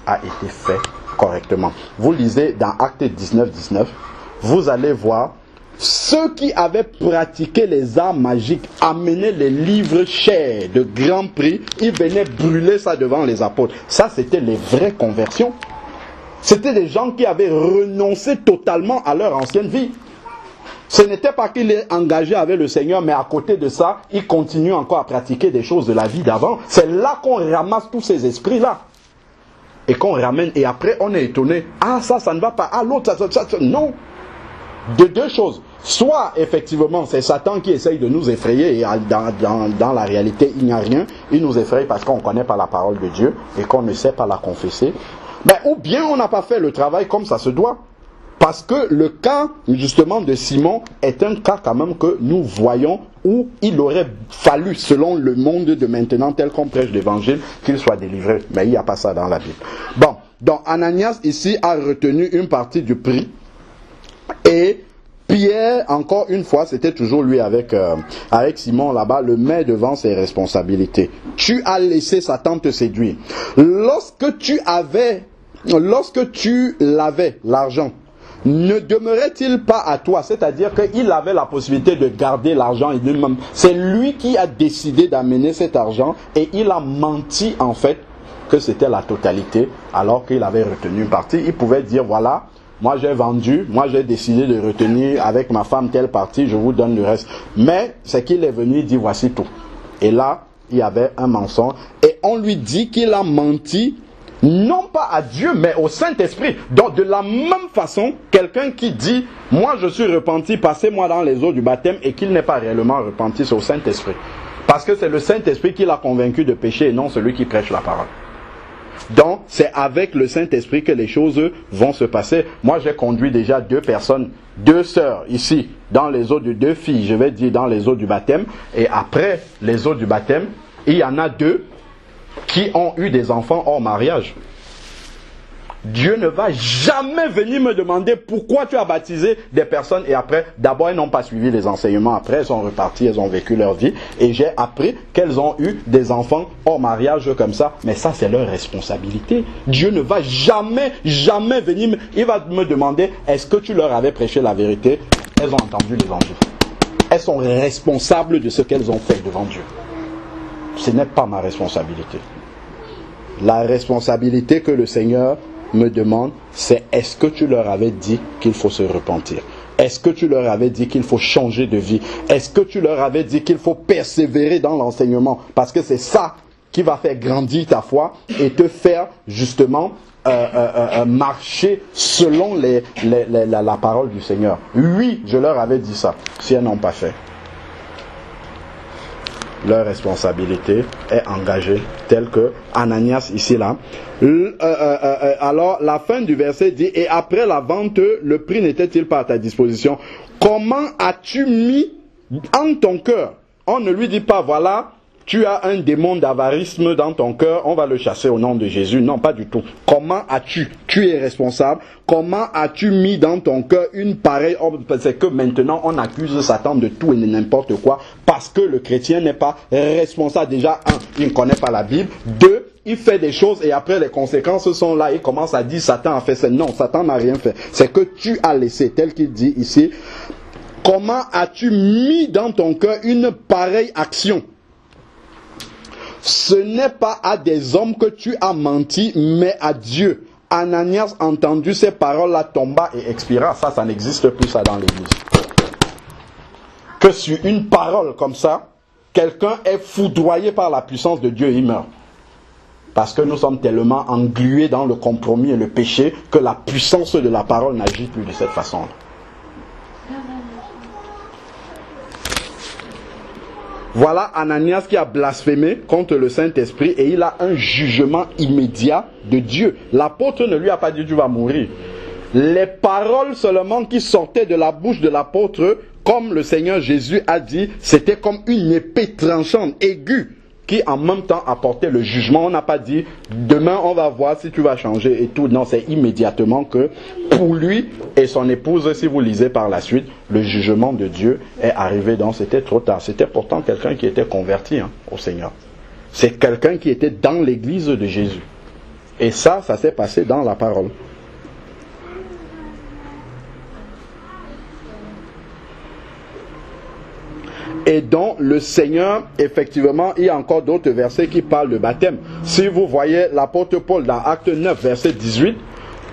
a été fait correctement. Vous lisez dans Actes 19, vous allez voir ceux qui avaient pratiqué les arts magiques, amenaient les livres chers de grand prix, ils venaient brûler ça devant les apôtres. Ça, c'était les vraies conversions. C'était des gens qui avaient renoncé totalement à leur ancienne vie. Ce n'était pas qu'il est engagé avec le Seigneur, mais à côté de ça, il continue encore à pratiquer des choses de la vie d'avant. C'est là qu'on ramasse tous ces esprits-là. et qu'on ramène, et après on est étonné. Ah, ça ne va pas. Ah, l'autre, ça. Non. De deux choses. Soit, effectivement, c'est Satan qui essaye de nous effrayer, et dans la réalité, il n'y a rien. Il nous effraie parce qu'on ne connaît pas la parole de Dieu et qu'on ne sait pas la confesser. Mais, ou bien on n'a pas fait le travail comme ça se doit. Parce que le cas, justement, de Simon est un cas quand même que nous voyons où il aurait fallu, selon le monde de maintenant, tel qu'on prêche l'évangile, qu'il soit délivré. Mais il n'y a pas ça dans la Bible. Bon, donc Ananias ici a retenu une partie du prix. Et Pierre, encore une fois, c'était toujours lui avec Simon là-bas, le met devant ses responsabilités. Tu as laissé Satan te séduire. Lorsque tu l'avais, l'argent, ne demeurait-il pas à toi? C'est-à-dire qu'il avait la possibilité de garder l'argent et lui-même. C'est lui qui a décidé d'amener cet argent et il a menti en fait que c'était la totalité alors qu'il avait retenu une partie. Il pouvait dire voilà, moi j'ai vendu, moi j'ai décidé de retenir avec ma femme telle partie, je vous donne le reste. Mais c'est qu'il est venu dire voici tout. Et là, il y avait un mensonge et on lui dit qu'il a menti. Non pas à Dieu, mais au Saint-Esprit. Donc de la même façon, quelqu'un qui dit « Moi je suis repenti, passez-moi dans les eaux du baptême » et qu'il n'est pas réellement repenti, c'est au Saint-Esprit. Parce que c'est le Saint-Esprit qui l'a convaincu de pécher et non celui qui prêche la parole. Donc c'est avec le Saint-Esprit que les choses vont se passer. Moi j'ai conduit déjà 2 personnes, 2 sœurs ici, dans les eaux de 2 filles, je vais dire dans les eaux du baptême. Et après les eaux du baptême, il y en a 2 qui ont eu des enfants hors mariage. Dieu ne va jamais venir me demander pourquoi tu as baptisé des personnes et après, d'abord elles n'ont pas suivi les enseignements, après elles sont reparties, elles ont vécu leur vie et j'ai appris qu'elles ont eu des enfants hors mariage comme ça, mais ça c'est leur responsabilité. Dieu ne va jamais venir, il va me demander est-ce que tu leur avais prêché la vérité? Elles ont entendu l'évangile. Elles sont responsables de ce qu'elles ont fait devant Dieu. Ce n'est pas ma responsabilité. La responsabilité que le Seigneur me demande, c'est est-ce que tu leur avais dit qu'il faut se repentir? Est-ce que tu leur avais dit qu'il faut changer de vie? Est-ce que tu leur avais dit qu'il faut persévérer dans l'enseignement? Parce que c'est ça qui va faire grandir ta foi et te faire justement marcher selon la parole du Seigneur. Oui, je leur avais dit ça. Si elles n'ont pas fait, leur responsabilité est engagée, telle que Ananias ici là. Alors la fin du verset dit et après la vente le prix n'était-il pas à ta disposition? Comment as-tu mis en ton cœur? On ne lui dit pas voilà, tu as un démon d'avarisme dans ton cœur, on va le chasser au nom de Jésus. Non, pas du tout. Comment as-tu? Tu es responsable. Comment as-tu mis dans ton cœur une pareille ordre? C'est que maintenant on accuse Satan de tout et de n'importe quoi parce que le chrétien n'est pas responsable. Déjà, 1, il ne connaît pas la Bible. 2, il fait des choses et après les conséquences sont là. Il commence à dire Satan a fait ça. Non, Satan n'a rien fait. C'est que tu as laissé, tel qu'il dit ici. Comment as-tu mis dans ton cœur une pareille action? Ce n'est pas à des hommes que tu as menti, mais à Dieu. Ananias, entendu ces paroles-là, tomba et expira. Ça n'existe plus ça dans l'église. Que sur une parole comme ça, quelqu'un est foudroyé par la puissance de Dieu et il meurt. Parce que nous sommes tellement englués dans le compromis et le péché que la puissance de la parole n'agit plus de cette façon-là. Voilà Ananias qui a blasphémé contre le Saint-Esprit et il a un jugement immédiat de Dieu. L'apôtre ne lui a pas dit tu vas mourir. Les paroles seulement qui sortaient de la bouche de l'apôtre, comme le Seigneur Jésus a dit, c'était comme une épée tranchante, aiguë, qui en même temps apportait le jugement. On n'a pas dit demain on va voir si tu vas changer et tout. Non, c'est immédiatement que pour lui et son épouse, si vous lisez par la suite, le jugement de Dieu est arrivé. Donc c'était trop tard. C'était pourtant quelqu'un qui était converti au Seigneur. C'est quelqu'un qui était dans l'église de Jésus. Et ça s'est passé dans la parole. Et donc le Seigneur, effectivement, il y a encore d'autres versets qui parlent de baptême. Si vous voyez l'apôtre Paul dans Acte 9, verset 18,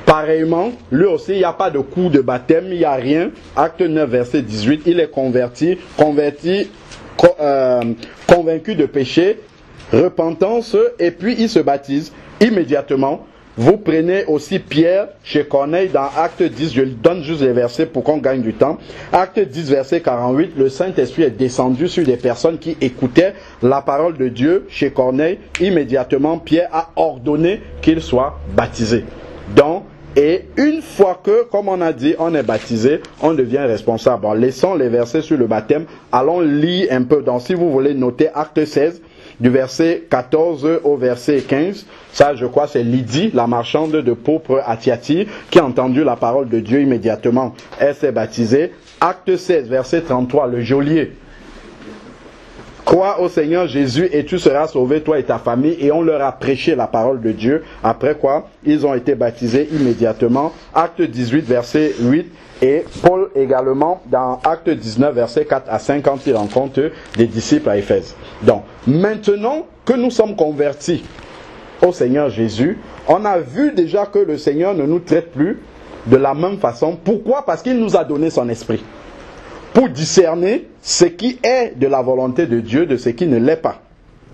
pareillement, lui aussi, il n'y a pas de coup de baptême, il n'y a rien. Acte 9, verset 18, il est convaincu de péché, repentance, et puis il se baptise immédiatement. vous prenez aussi Pierre chez Corneille dans Acte 10, je donne juste les versets pour qu'on gagne du temps. Acte 10, verset 48, le Saint-Esprit est descendu sur des personnes qui écoutaient la parole de Dieu chez Corneille. Immédiatement, Pierre a ordonné qu'ils soient baptisés. Donc, et une fois que, comme on a dit, on est baptisé, on devient responsable. Bon, laissons les versets sur le baptême, allons lire un peu. Donc, si vous voulez noter Acte 16, du verset 14 au verset 15, ça je crois c'est Lydie, la marchande de pourpre à Thyatire, qui a entendu la parole de Dieu immédiatement. Elle s'est baptisée. Acte 16, verset 33, le geôlier. Crois au Seigneur Jésus et tu seras sauvé, toi et ta famille. Et on leur a prêché la parole de Dieu. Après quoi, ils ont été baptisés immédiatement. Acte 18, verset 8. Et Paul également, dans Acte 19, verset 4 à 5, quand il rencontre des disciples à Éphèse. Donc, maintenant que nous sommes convertis au Seigneur Jésus, on a vu déjà que le Seigneur ne nous traite plus de la même façon. Pourquoi? Parce qu'il nous a donné son esprit. Pour discerner ce qui est de la volonté de Dieu, de ce qui ne l'est pas.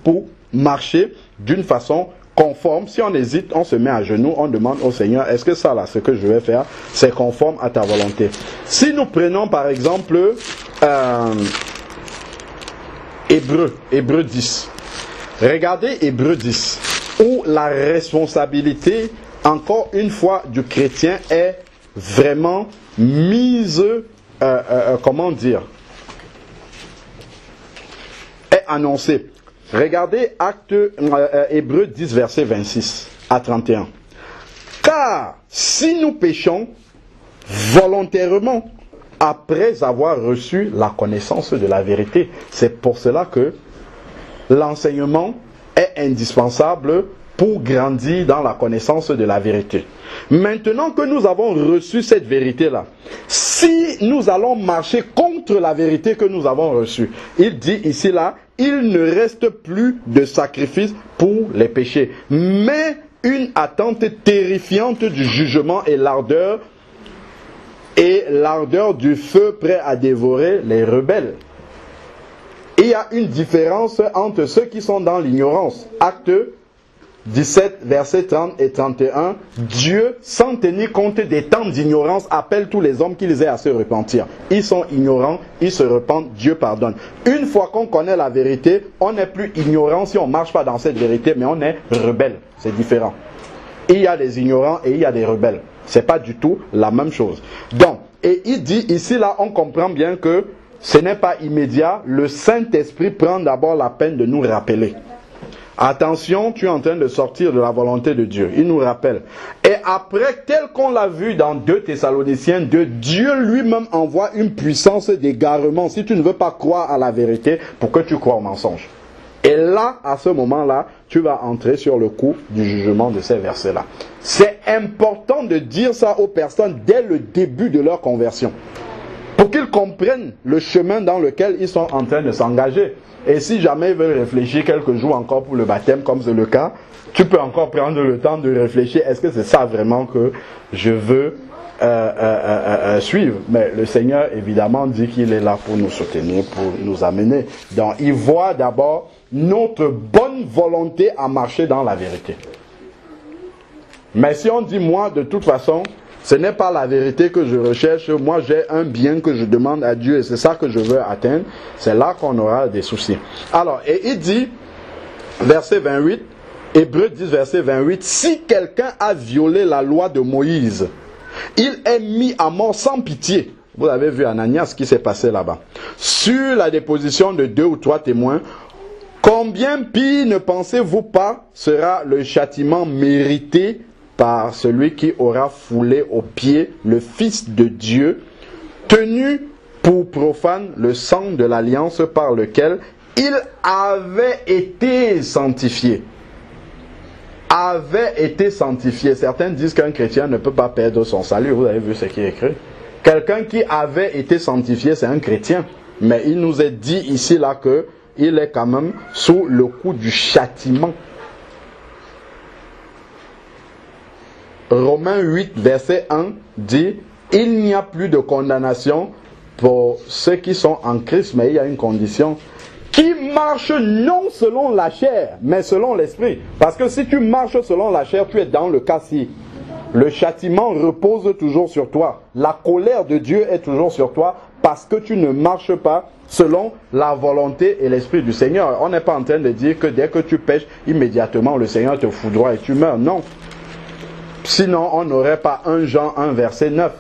Pour marcher d'une façon conforme. Si on hésite, on se met à genoux, on demande au Seigneur, est-ce que ça là, ce que je vais faire, c'est conforme à ta volonté? Si nous prenons par exemple Hébreux 10. Regardez Hébreux 10, où la responsabilité, encore une fois, du chrétien est vraiment mise, comment dire, est annoncée. Regardez Hébreux 10, verset 26 à 31. Car si nous péchons volontairement après avoir reçu la connaissance de la vérité, c'est pour cela que l'enseignement est indispensable pour grandir dans la connaissance de la vérité. Maintenant que nous avons reçu cette vérité-là, si nous allons marcher contre la vérité que nous avons reçue, il dit ici là, il ne reste plus de sacrifice pour les péchés, mais une attente terrifiante du jugement et l'ardeur du feu prêt à dévorer les rebelles. Il y a une différence entre ceux qui sont dans l'ignorance. Acte 17, versets 30 et 31, Dieu, sans tenir compte des temps d'ignorance, appelle tous les hommes qu'ils aient à se repentir. Ils sont ignorants, ils se repentent, Dieu pardonne. Une fois qu'on connaît la vérité, on n'est plus ignorant si on ne marche pas dans cette vérité, mais on est rebelle. C'est différent. Il y a des ignorants et il y a des rebelles. Ce n'est pas du tout la même chose. Donc, et il dit ici, là, on comprend bien que ce n'est pas immédiat. Le Saint-Esprit prend d'abord la peine de nous rappeler. Attention, tu es en train de sortir de la volonté de Dieu. Il nous rappelle. Et après, tel qu'on l'a vu dans 2 Thessaloniciens 2, Dieu lui-même envoie une puissance d'égarement si tu ne veux pas croire à la vérité pour que tu crois au mensonge. Et là, à ce moment-là, tu vas entrer sur le coup du jugement de ces versets-là. C'est important de dire ça aux personnes dès le début de leur conversion, pour qu'ils comprennent le chemin dans lequel ils sont en train de s'engager. Et si jamais ils veulent réfléchir quelques jours encore pour le baptême, comme c'est le cas, tu peux encore prendre le temps de réfléchir. Est-ce que c'est ça vraiment que je veux suivre? Mais le Seigneur, évidemment, dit qu'il est là pour nous soutenir, pour nous amener. Donc, il voit d'abord notre bonne volonté à marcher dans la vérité. Mais si on dit, moi, de toute façon, ce n'est pas la vérité que je recherche. Moi, j'ai un bien que je demande à Dieu et c'est ça que je veux atteindre. C'est là qu'on aura des soucis. Alors, et il dit, verset 28, Hébreux 10, verset 28, si quelqu'un a violé la loi de Moïse, il est mis à mort sans pitié. Vous avez vu Ananias ce qui s'est passé là-bas. Sur la déposition de 2 ou 3 témoins, combien pire ne pensez-vous pas sera le châtiment mérité par celui qui aura foulé aux pieds le Fils de Dieu, tenu pour profane le sang de l'alliance par lequel il avait été sanctifié. Avait été sanctifié. Certains disent qu'un chrétien ne peut pas perdre son salut. Vous avez vu ce qui est écrit. Quelqu'un qui avait été sanctifié, c'est un chrétien. Mais il nous est dit ici là que il est quand même sous le coup du châtiment. Romains 8, verset 1 dit, il n'y a plus de condamnation pour ceux qui sont en Christ, mais il y a une condition. Qui marche non selon la chair, mais selon l'esprit. Parce que si tu marches selon la chair, tu es dans le cas-ci. Le châtiment repose toujours sur toi. La colère de Dieu est toujours sur toi parce que tu ne marches pas selon la volonté et l'esprit du Seigneur. On n'est pas en train de dire que dès que tu pêches, immédiatement le Seigneur te foudroie et tu meurs. Non. Sinon, on n'aurait pas 1 Jean 1 verset 9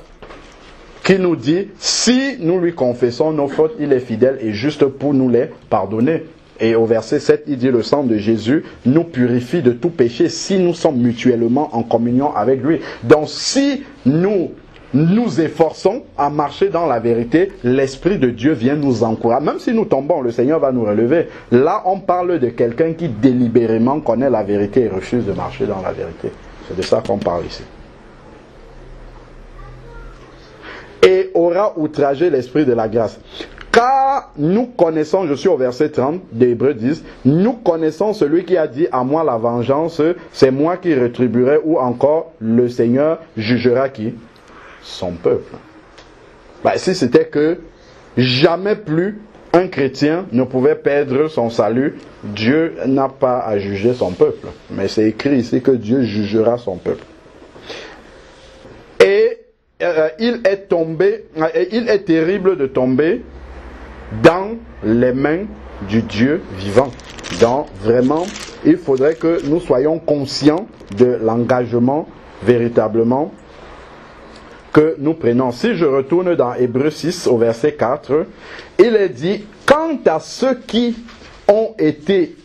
qui nous dit, si nous lui confessons nos fautes, il est fidèle et juste pour nous les pardonner. Et au verset 7, il dit, le sang de Jésus nous purifie de tout péché si nous sommes mutuellement en communion avec lui. Donc si nous nous efforçons à marcher dans la vérité, l'Esprit de Dieu vient nous encourager. Même si nous tombons, le Seigneur va nous relever. Là, on parle de quelqu'un qui délibérément connaît la vérité et refuse de marcher dans la vérité. C'est de ça qu'on parle ici. Et aura outragé l'Esprit de la grâce. Car nous connaissons, je suis au verset 30 d'Hébreux 10, nous connaissons celui qui a dit, à moi la vengeance, c'est moi qui rétribuerai, ou encore le Seigneur jugera qui? Son peuple. Si c'était que jamais plus un chrétien ne pouvait perdre son salut, Dieu n'a pas à juger son peuple. Mais c'est écrit ici que Dieu jugera son peuple. Et il est terrible de tomber dans les mains du Dieu vivant. Donc vraiment, il faudrait que nous soyons conscients de l'engagement véritablement que nous prenons. Si je retourne dans Hébreux 6 au verset 4, il est dit, quant à ceux qui ont été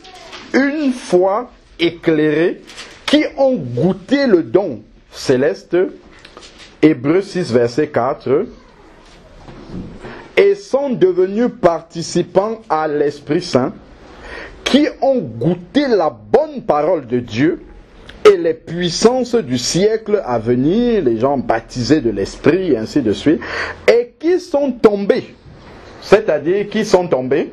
une fois éclairés, qui ont goûté le don céleste, Hébreux 6 verset 4, et sont devenus participants à l'Esprit Saint, qui ont goûté la bonne parole de Dieu et les puissances du siècle à venir, les gens baptisés de l'Esprit, et ainsi de suite, et qui sont tombés, c'est-à-dire qui sont tombés,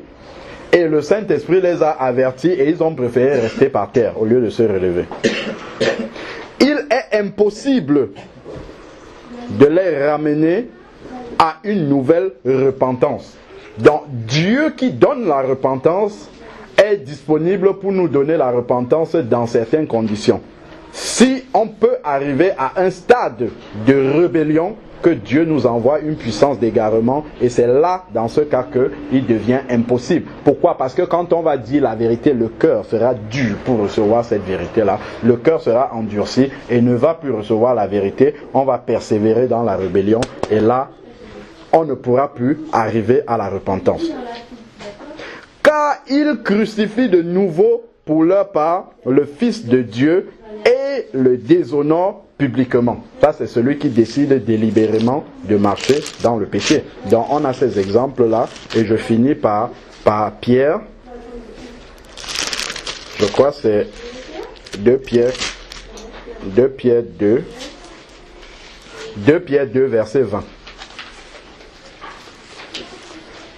et le Saint-Esprit les a avertis et ils ont préféré rester par terre au lieu de se relever. Il est impossible de les ramener à une nouvelle repentance. Donc Dieu qui donne la repentance est disponible pour nous donner la repentance dans certaines conditions. Si on peut arriver à un stade de rébellion, que Dieu nous envoie une puissance d'égarement, et c'est là, dans ce cas, qu'il devient impossible. Pourquoi? Parce que quand on va dire la vérité, le cœur sera dur pour recevoir cette vérité-là. Le cœur sera endurci et ne va plus recevoir la vérité. On va persévérer dans la rébellion et là, on ne pourra plus arriver à la repentance. Car ils crucifient de nouveau pour leur part le Fils de Dieu et le déshonorent publiquement. Ça, c'est celui qui décide délibérément de marcher dans le péché. Donc, on a ces exemples-là. Et je finis par Pierre. Je crois que c'est 2 Pierre 2, verset 20.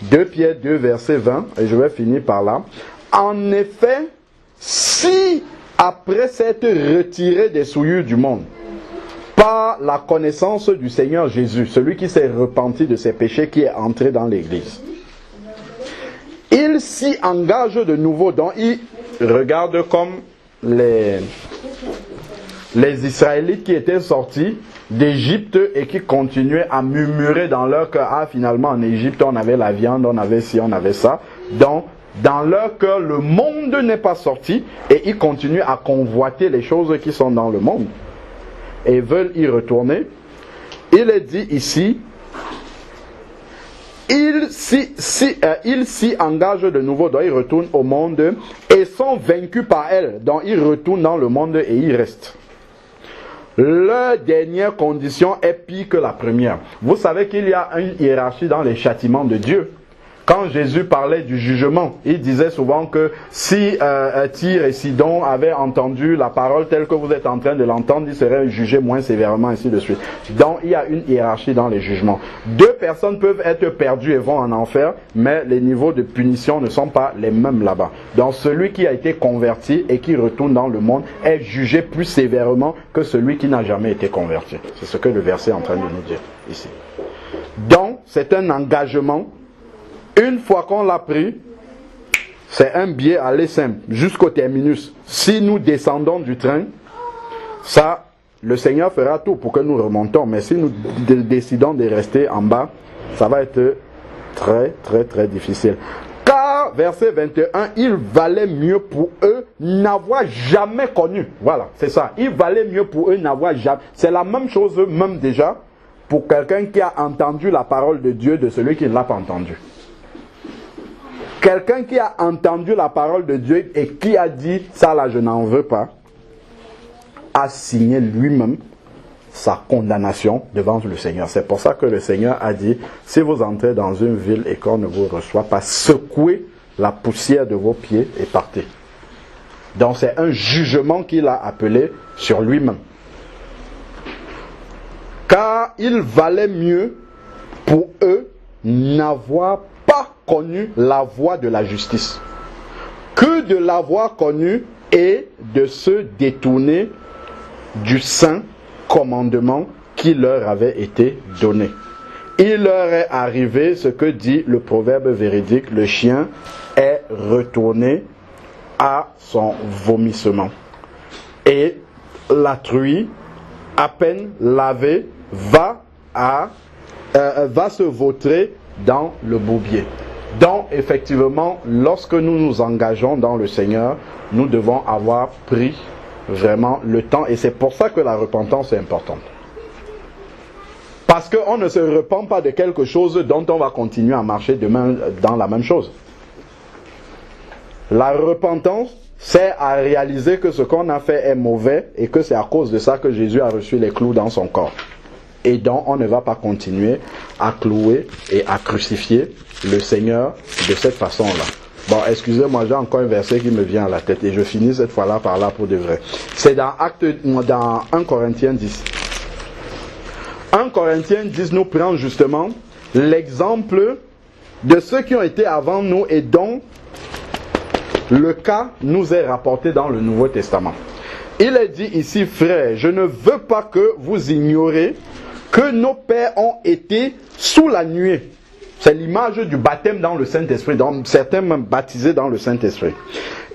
2 Pierre 2, verset 20. Et je vais finir par là. En effet, si après s'être retiré des souillures du monde, par la connaissance du Seigneur Jésus, celui qui s'est repenti de ses péchés, qui est entré dans l'église, il s'y engage de nouveau. Donc il regarde comme les Israélites qui étaient sortis d'Égypte et qui continuaient à murmurer dans leur cœur, ah finalement en Égypte on avait la viande, on avait ci, on avait ça. Donc dans leur cœur le monde n'est pas sorti et ils continuent à convoiter les choses qui sont dans le monde et veulent y retourner. Il est dit ici, ils s'y engagent de nouveau, donc ils retournent au monde et sont vaincus par elle. Donc ils retournent dans le monde et ils restent. Leur dernière condition est pire que la première. Vous savez qu'il y a une hiérarchie dans les châtiments de Dieu. Quand Jésus parlait du jugement, il disait souvent que si Tyr et Sidon avaient entendu la parole telle que vous êtes en train de l'entendre, ils seraient jugés moins sévèrement, ainsi de suite. Donc il y a une hiérarchie dans les jugements. 2 personnes peuvent être perdues et vont en enfer, mais les niveaux de punition ne sont pas les mêmes là-bas. Donc celui qui a été converti et qui retourne dans le monde est jugé plus sévèrement que celui qui n'a jamais été converti. C'est ce que le verset est en train de nous dire ici. Donc c'est un engagement. Une fois qu'on l'a pris, c'est un billet aller simple jusqu'au terminus. Si nous descendons du train, ça, le Seigneur fera tout pour que nous remontons. Mais si nous décidons de rester en bas, ça va être très, très, très difficile. Car, verset 21, il valait mieux pour eux n'avoir jamais connu. Voilà, c'est ça. Il valait mieux pour eux n'avoir jamais. C'est la même chose, même déjà, pour quelqu'un qui a entendu la parole de Dieu de celui qui ne l'a pas entendu. Quelqu'un qui a entendu la parole de Dieu et qui a dit, ça là je n'en veux pas, a signé lui-même sa condamnation devant le Seigneur. C'est pour ça que le Seigneur a dit, si vous entrez dans une ville et qu'on ne vous reçoit pas, secouez la poussière de vos pieds et partez. Donc c'est un jugement qu'il a appelé sur lui-même. Car il valait mieux pour eux n'avoir pas connu la voie de la justice que de l'avoir connue et de se détourner du saint commandement qui leur avait été donné. Il leur est arrivé ce que dit le proverbe véridique, le chien est retourné à son vomissement. Et la truie, à peine lavée, va se vautrer dans le bourbier. Donc, effectivement, lorsque nous nous engageons dans le Seigneur, nous devons avoir pris vraiment le temps. Et c'est pour ça que la repentance est importante. Parce qu'on ne se repent pas de quelque chose dont on va continuer à marcher demain dans la même chose. La repentance, c'est à réaliser que ce qu'on a fait est mauvais et que c'est à cause de ça que Jésus a reçu les clous dans son corps. Et donc, on ne va pas continuer à clouer et à crucifier le Seigneur de cette façon-là. Bon, excusez-moi, j'ai encore un verset qui me vient à la tête et je finis cette fois-là par là pour de vrai. C'est dans 1 Corinthiens 10. 1 Corinthiens 10 nous prend justement l'exemple de ceux qui ont été avant nous et dont le cas nous est rapporté dans le Nouveau Testament. Il est dit ici, frères, je ne veux pas que vous ignoriez que nos pères ont été sous la nuée. C'est l'image du baptême dans le Saint-Esprit, donc certains même baptisés dans le Saint-Esprit.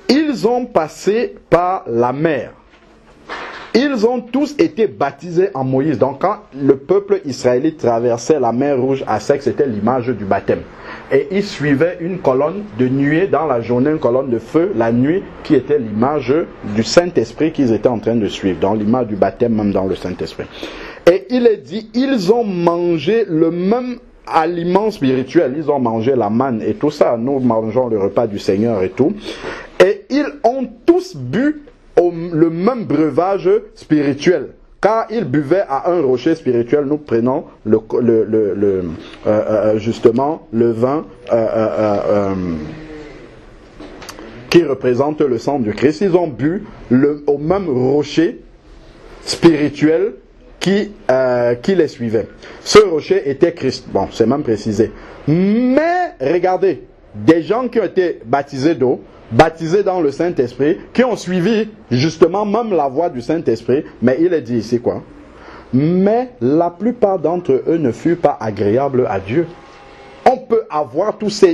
Ils ont passé par la mer. Ils ont tous été baptisés en Moïse. Donc quand le peuple israélite traversait la mer Rouge à sec, c'était l'image du baptême. Et ils suivaient une colonne de nuée dans la journée, une colonne de feu la nuit, qui était l'image du Saint-Esprit qu'ils étaient en train de suivre, dans l'image du baptême même dans le Saint-Esprit. Et il est dit, ils ont mangé le même aliment spirituel, ils ont mangé la manne et tout ça, nous mangeons le repas du Seigneur et tout. Et ils ont tous bu le même breuvage spirituel. Car ils buvaient à un rocher spirituel, nous prenons justement le vin qui représente le sang du Christ. Ils ont bu au même rocher spirituel qui les suivait. Ce rocher était Christ. Bon, c'est même précisé. Mais, regardez, des gens qui ont été baptisés d'eau, baptisés dans le Saint-Esprit, qui ont suivi justement même la voie du Saint-Esprit, mais il est dit ici quoi? Mais la plupart d'entre eux ne furent pas agréables à Dieu. On peut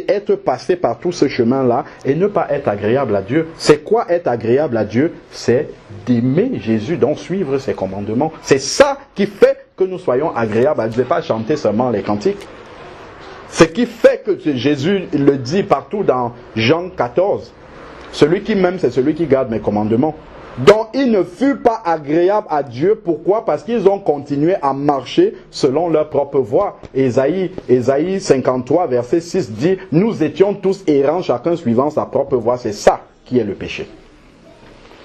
être passé par tout ce chemin-là et ne pas être agréable à Dieu. C'est quoi être agréable à Dieu? C'est d'aimer Jésus, donc suivre ses commandements. C'est ça qui fait que nous soyons agréables à Dieu. Je ne vais pas chanter seulement les cantiques. Ce qui fait que Jésus le dit partout dans Jean 14. Celui qui m'aime, c'est celui qui garde mes commandements. Donc, ils ne furent pas agréables à Dieu. Pourquoi? Parce qu'ils ont continué à marcher selon leur propre voie. Ésaïe 53, verset 6 dit, « Nous étions tous errants, chacun suivant sa propre voie. » C'est ça qui est le péché.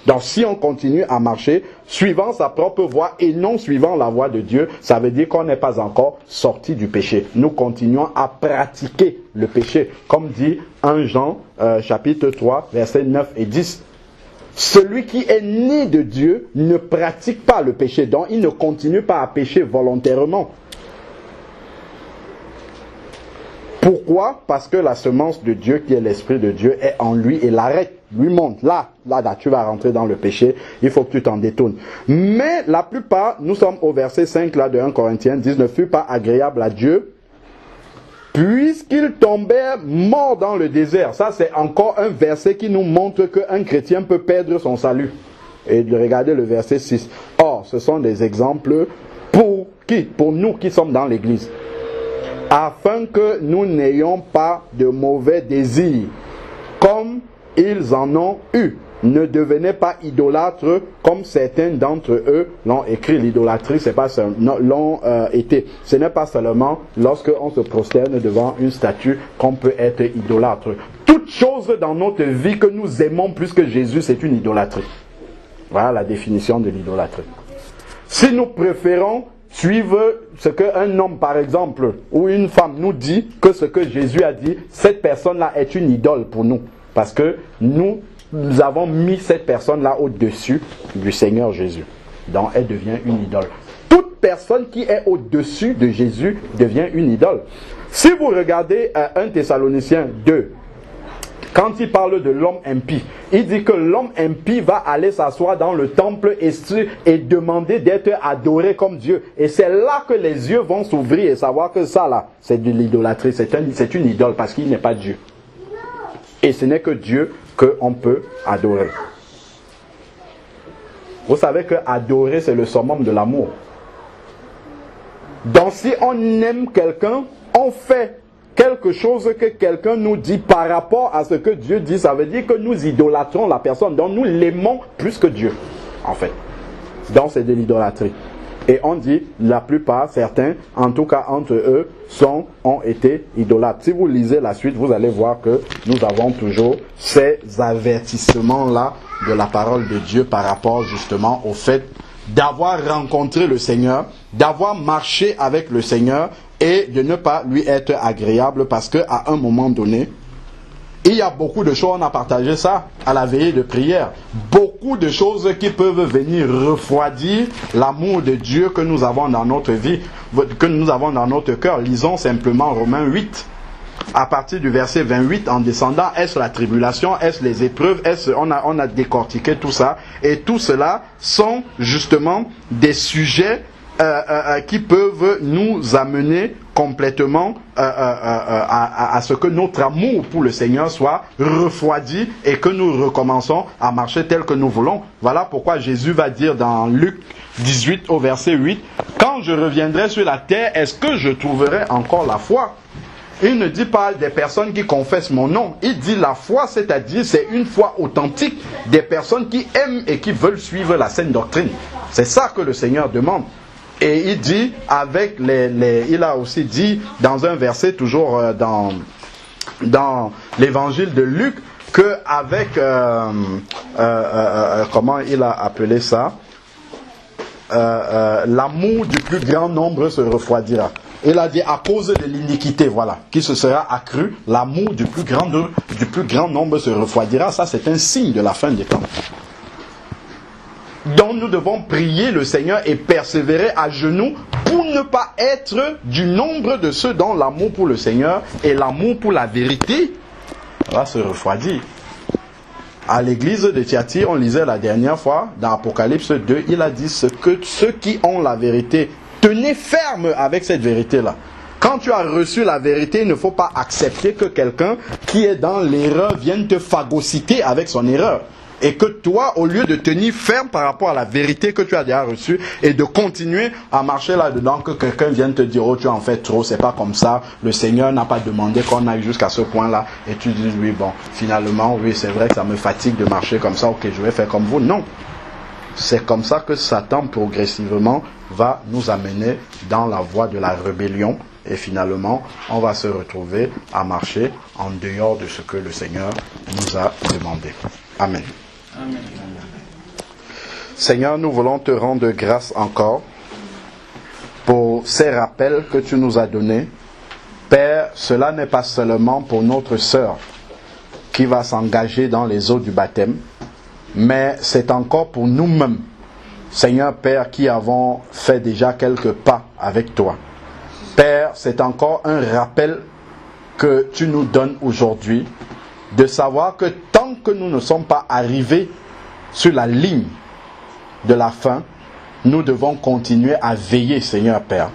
Donc, si on continue à marcher suivant sa propre voie et non suivant la voie de Dieu, ça veut dire qu'on n'est pas encore sorti du péché. Nous continuons à pratiquer le péché. Comme dit 1 Jean, chapitre 3, versets 9 et 10. Celui qui est né de Dieu ne pratique pas le péché, donc il ne continue pas à pécher volontairement. Pourquoi? Parce que la semence de Dieu, qui est l'Esprit de Dieu, est en lui et l'arrête, lui montre. Là, tu vas rentrer dans le péché, il faut que tu t'en détournes. Mais la plupart, nous sommes au verset 5 là, de 1 Corinthiens 10, ne fut pas agréable à Dieu, puisqu'ils tombèrent morts dans le désert. Ça, c'est encore un verset qui nous montre qu'un chrétien peut perdre son salut. Et regardez le verset 6. Or, ce sont des exemples pour qui? Pour nous qui sommes dans l'église. Afin que nous n'ayons pas de mauvais désirs, comme ils en ont eu. Ne devenez pas idolâtres comme certains d'entre eux l'ont écrit. L'idolâtrie, c'est pas l'ont été. Ce n'est pas seulement lorsque on se prosterne devant une statue qu'on peut être idolâtre. Toute chose dans notre vie que nous aimons plus que Jésus, c'est une idolâtrie. Voilà la définition de l'idolâtrie. Si nous préférons suivre ce qu'un homme, par exemple, ou une femme nous dit que ce que Jésus a dit, cette personne-là est une idole pour nous. Parce que nous avons mis cette personne-là au-dessus du Seigneur Jésus. Donc, elle devient une idole. Toute personne qui est au-dessus de Jésus devient une idole. Si vous regardez 1 Thessaloniciens 2, quand il parle de l'homme impie, il dit que l'homme impie va aller s'asseoir dans le temple et demander d'être adoré comme Dieu. Et c'est là que les yeux vont s'ouvrir et savoir que ça là, c'est de l'idolâtrie, c'est une idole parce qu'il n'est pas Dieu. Et ce n'est que Dieu qu'on peut adorer. Vous savez que adorer, c'est le summum de l'amour. Donc si on aime quelqu'un, on fait quelque chose que quelqu'un nous dit par rapport à ce que Dieu dit. Ça veut dire que nous idolâtrons la personne. Donc nous l'aimons plus que Dieu, en fait. Donc c'est de l'idolâtrie. Et on dit, la plupart, certains, en tout cas entre eux, ont été idolâtres. Si vous lisez la suite, vous allez voir que nous avons toujours ces avertissements-là de la parole de Dieu par rapport justement au fait d'avoir rencontré le Seigneur, d'avoir marché avec le Seigneur et de ne pas lui être agréable parce qu'à un moment donné, il y a beaucoup de choses, on a partagé ça à la veillée de prière. Beaucoup de choses qui peuvent venir refroidir l'amour de Dieu que nous avons dans notre vie, que nous avons dans notre cœur. Lisons simplement Romains 8. À partir du verset 28 en descendant, est-ce la tribulation, est-ce les épreuves, on a décortiqué tout ça. Et tout cela sont justement des sujets qui peuvent nous amener complètement à ce que notre amour pour le Seigneur soit refroidi et que nous recommençons à marcher tel que nous voulons. Voilà pourquoi Jésus va dire dans Luc 18 au verset 8, « Quand je reviendrai sur la terre, est-ce que je trouverai encore la foi ?» Il ne dit pas des personnes qui confessent mon nom. Il dit la foi, c'est-à-dire c'est une foi authentique des personnes qui aiment et qui veulent suivre la saine doctrine. C'est ça que le Seigneur demande. Et il dit avec il a aussi dit dans un verset toujours dans l'évangile de Luc que avec comment il a appelé ça, l'amour du plus grand nombre se refroidira. Il a dit à cause de l'iniquité, voilà, qui se sera accru, l'amour du plus grand nombre se refroidira. Ça, c'est un signe de la fin des temps. Donc nous devons prier le Seigneur et persévérer à genoux pour ne pas être du nombre de ceux dont l'amour pour le Seigneur et l'amour pour la vérité va se refroidir. À l'église de Thyatire, on lisait la dernière fois, dans Apocalypse 2, il a dit que ceux qui ont la vérité, tenez ferme avec cette vérité-là. Quand tu as reçu la vérité, il ne faut pas accepter que quelqu'un qui est dans l'erreur vienne te phagocyter avec son erreur. Et que toi, au lieu de tenir ferme par rapport à la vérité que tu as déjà reçue et de continuer à marcher là-dedans, que quelqu'un vienne te dire, oh tu en fais trop, c'est pas comme ça, le Seigneur n'a pas demandé qu'on aille jusqu'à ce point-là, et tu dis, oui bon, finalement, oui c'est vrai que ça me fatigue de marcher comme ça, ok je vais faire comme vous. Non, c'est comme ça que Satan progressivement va nous amener dans la voie de la rébellion, et finalement, on va se retrouver à marcher en dehors de ce que le Seigneur nous a demandé. Amen. Amen. Seigneur, nous voulons te rendre grâce encore pour ces rappels que tu nous as donnés. Père, cela n'est pas seulement pour notre sœur qui va s'engager dans les eaux du baptême, mais c'est encore pour nous-mêmes, Seigneur Père, qui avons fait déjà quelques pas avec toi. Père, c'est encore un rappel que tu nous donnes aujourd'hui, de savoir que tant que nous ne sommes pas arrivés sur la ligne de la fin, nous devons continuer à veiller, Seigneur Père,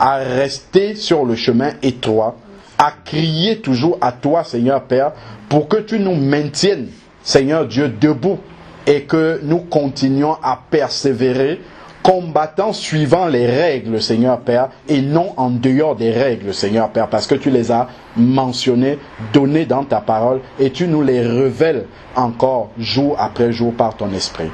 à rester sur le chemin étroit à crier toujours à toi, Seigneur Père, pour que tu nous maintiennes, Seigneur Dieu, debout et que nous continuions à persévérer, combattant suivant les règles, Seigneur Père, et non en dehors des règles, Seigneur Père, parce que tu les as mentionnées, données dans ta parole, et tu nous les révèles encore jour après jour par ton esprit.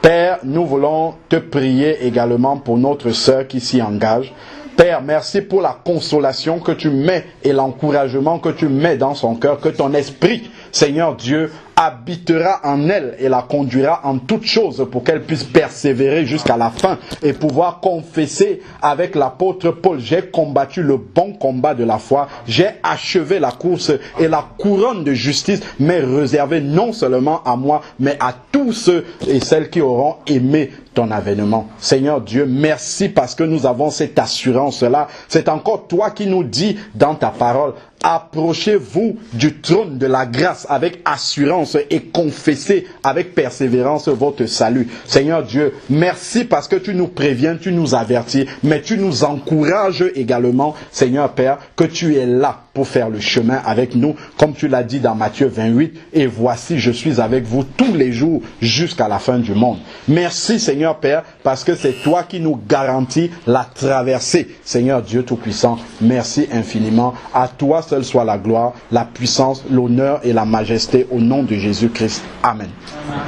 Père, nous voulons te prier également pour notre sœur qui s'y engage. Père, merci pour la consolation que tu mets et l'encouragement que tu mets dans son cœur, que ton esprit, Seigneur Dieu, habitera en elle et la conduira en toutes choses pour qu'elle puisse persévérer jusqu'à la fin et pouvoir confesser avec l'apôtre Paul: j'ai combattu le bon combat de la foi, j'ai achevé la course et la couronne de justice m'est réservée non seulement à moi, mais à tous ceux et celles qui auront aimé ton avènement. Seigneur Dieu, merci parce que nous avons cette assurance-là. C'est encore toi qui nous dis dans ta parole: approchez-vous du trône de la grâce avec assurance et confessez avec persévérance votre salut. Seigneur Dieu, merci parce que tu nous préviens, tu nous avertis, mais tu nous encourages également, Seigneur Père, que tu es là pour faire le chemin avec nous, comme tu l'as dit dans Matthieu 28, et voici, je suis avec vous tous les jours jusqu'à la fin du monde. Merci Seigneur Père, parce que c'est toi qui nous garantis la traversée. Seigneur Dieu Tout-Puissant, merci infiniment. À toi seul soit la gloire, la puissance, l'honneur et la majesté au nom de Jésus-Christ. Amen.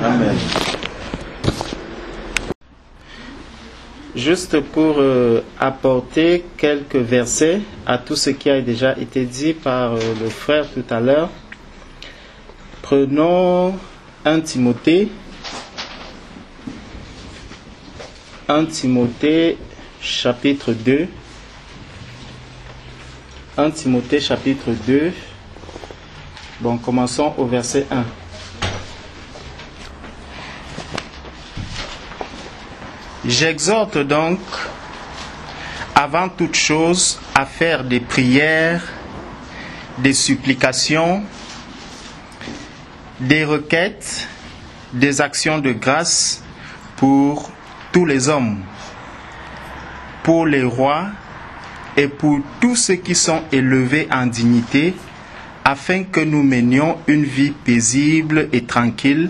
Amen. Juste pour apporter quelques versets à tout ce qui a déjà été dit par le frère tout à l'heure. Prenons 1 Timothée chapitre 2. 1 Timothée chapitre 2. Bon, commençons au verset 1. J'exhorte donc, avant toute chose, à faire des prières, des supplications, des requêtes, des actions de grâce pour tous les hommes, pour les rois et pour tous ceux qui sont élevés en dignité, afin que nous menions une vie paisible et tranquille,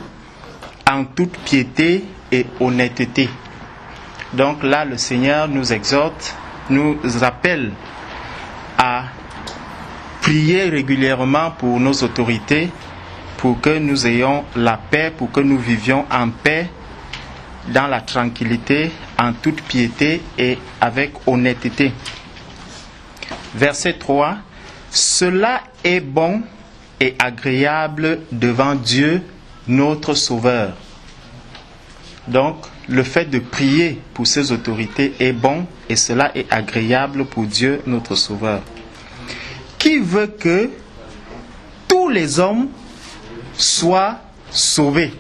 en toute piété et honnêteté. Donc là, le Seigneur nous exhorte, nous appelle à prier régulièrement pour nos autorités, pour que nous ayons la paix, pour que nous vivions en paix, dans la tranquillité, en toute piété et avec honnêteté. Verset 3. Cela est bon et agréable devant Dieu, notre Sauveur. Donc, le fait de prier pour ces autorités est bon et cela est agréable pour Dieu, notre Sauveur. Qui veut que tous les hommes soient sauvés.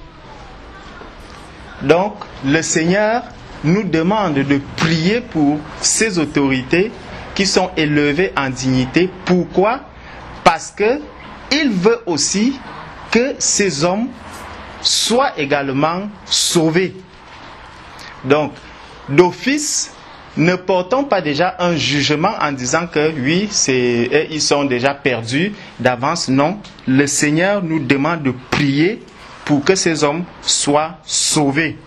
Donc, le Seigneur nous demande de prier pour ces autorités qui sont élevées en dignité. Pourquoi? Parce que il veut aussi que ces hommes soient également sauvés. Donc, d'office, ne portons pas déjà un jugement en disant que oui, ils sont déjà perdus d'avance. Non, le Seigneur nous demande de prier pour que ces hommes soient sauvés.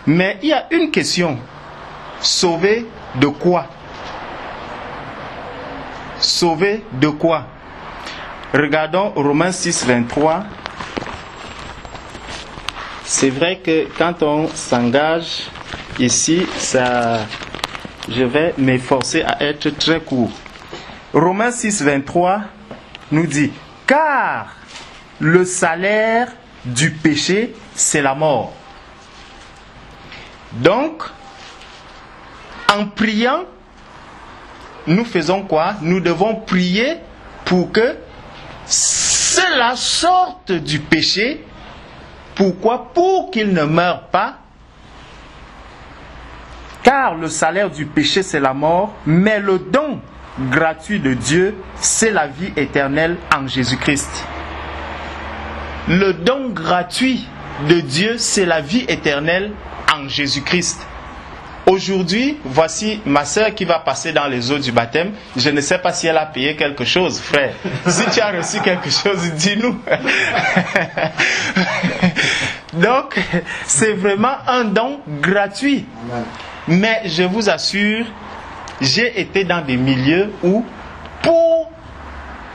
Mais il y a une question. Sauvés de quoi? Sauvés de quoi? Regardons Romains 6, 23. C'est vrai que quand on s'engage ici, je vais m'efforcer à être très court. Romains 6, 23 nous dit: car le salaire du péché, c'est la mort. Donc, en priant, nous faisons quoi? Nous devons prier pour que cela sorte du péché. Pourquoi? Pour qu'il ne meure pas. Car le salaire du péché, c'est la mort, mais le don gratuit de Dieu, c'est la vie éternelle en Jésus-Christ. Le don gratuit de Dieu, c'est la vie éternelle en Jésus-Christ. aujourd'hui, voici ma sœur qui va passer dans les eaux du baptême. Je ne sais pas si elle a payé quelque chose, frère. Si tu as reçu quelque chose, dis-nous. Donc, c'est vraiment un don gratuit. Mais je vous assure, j'ai été dans des milieux où, pour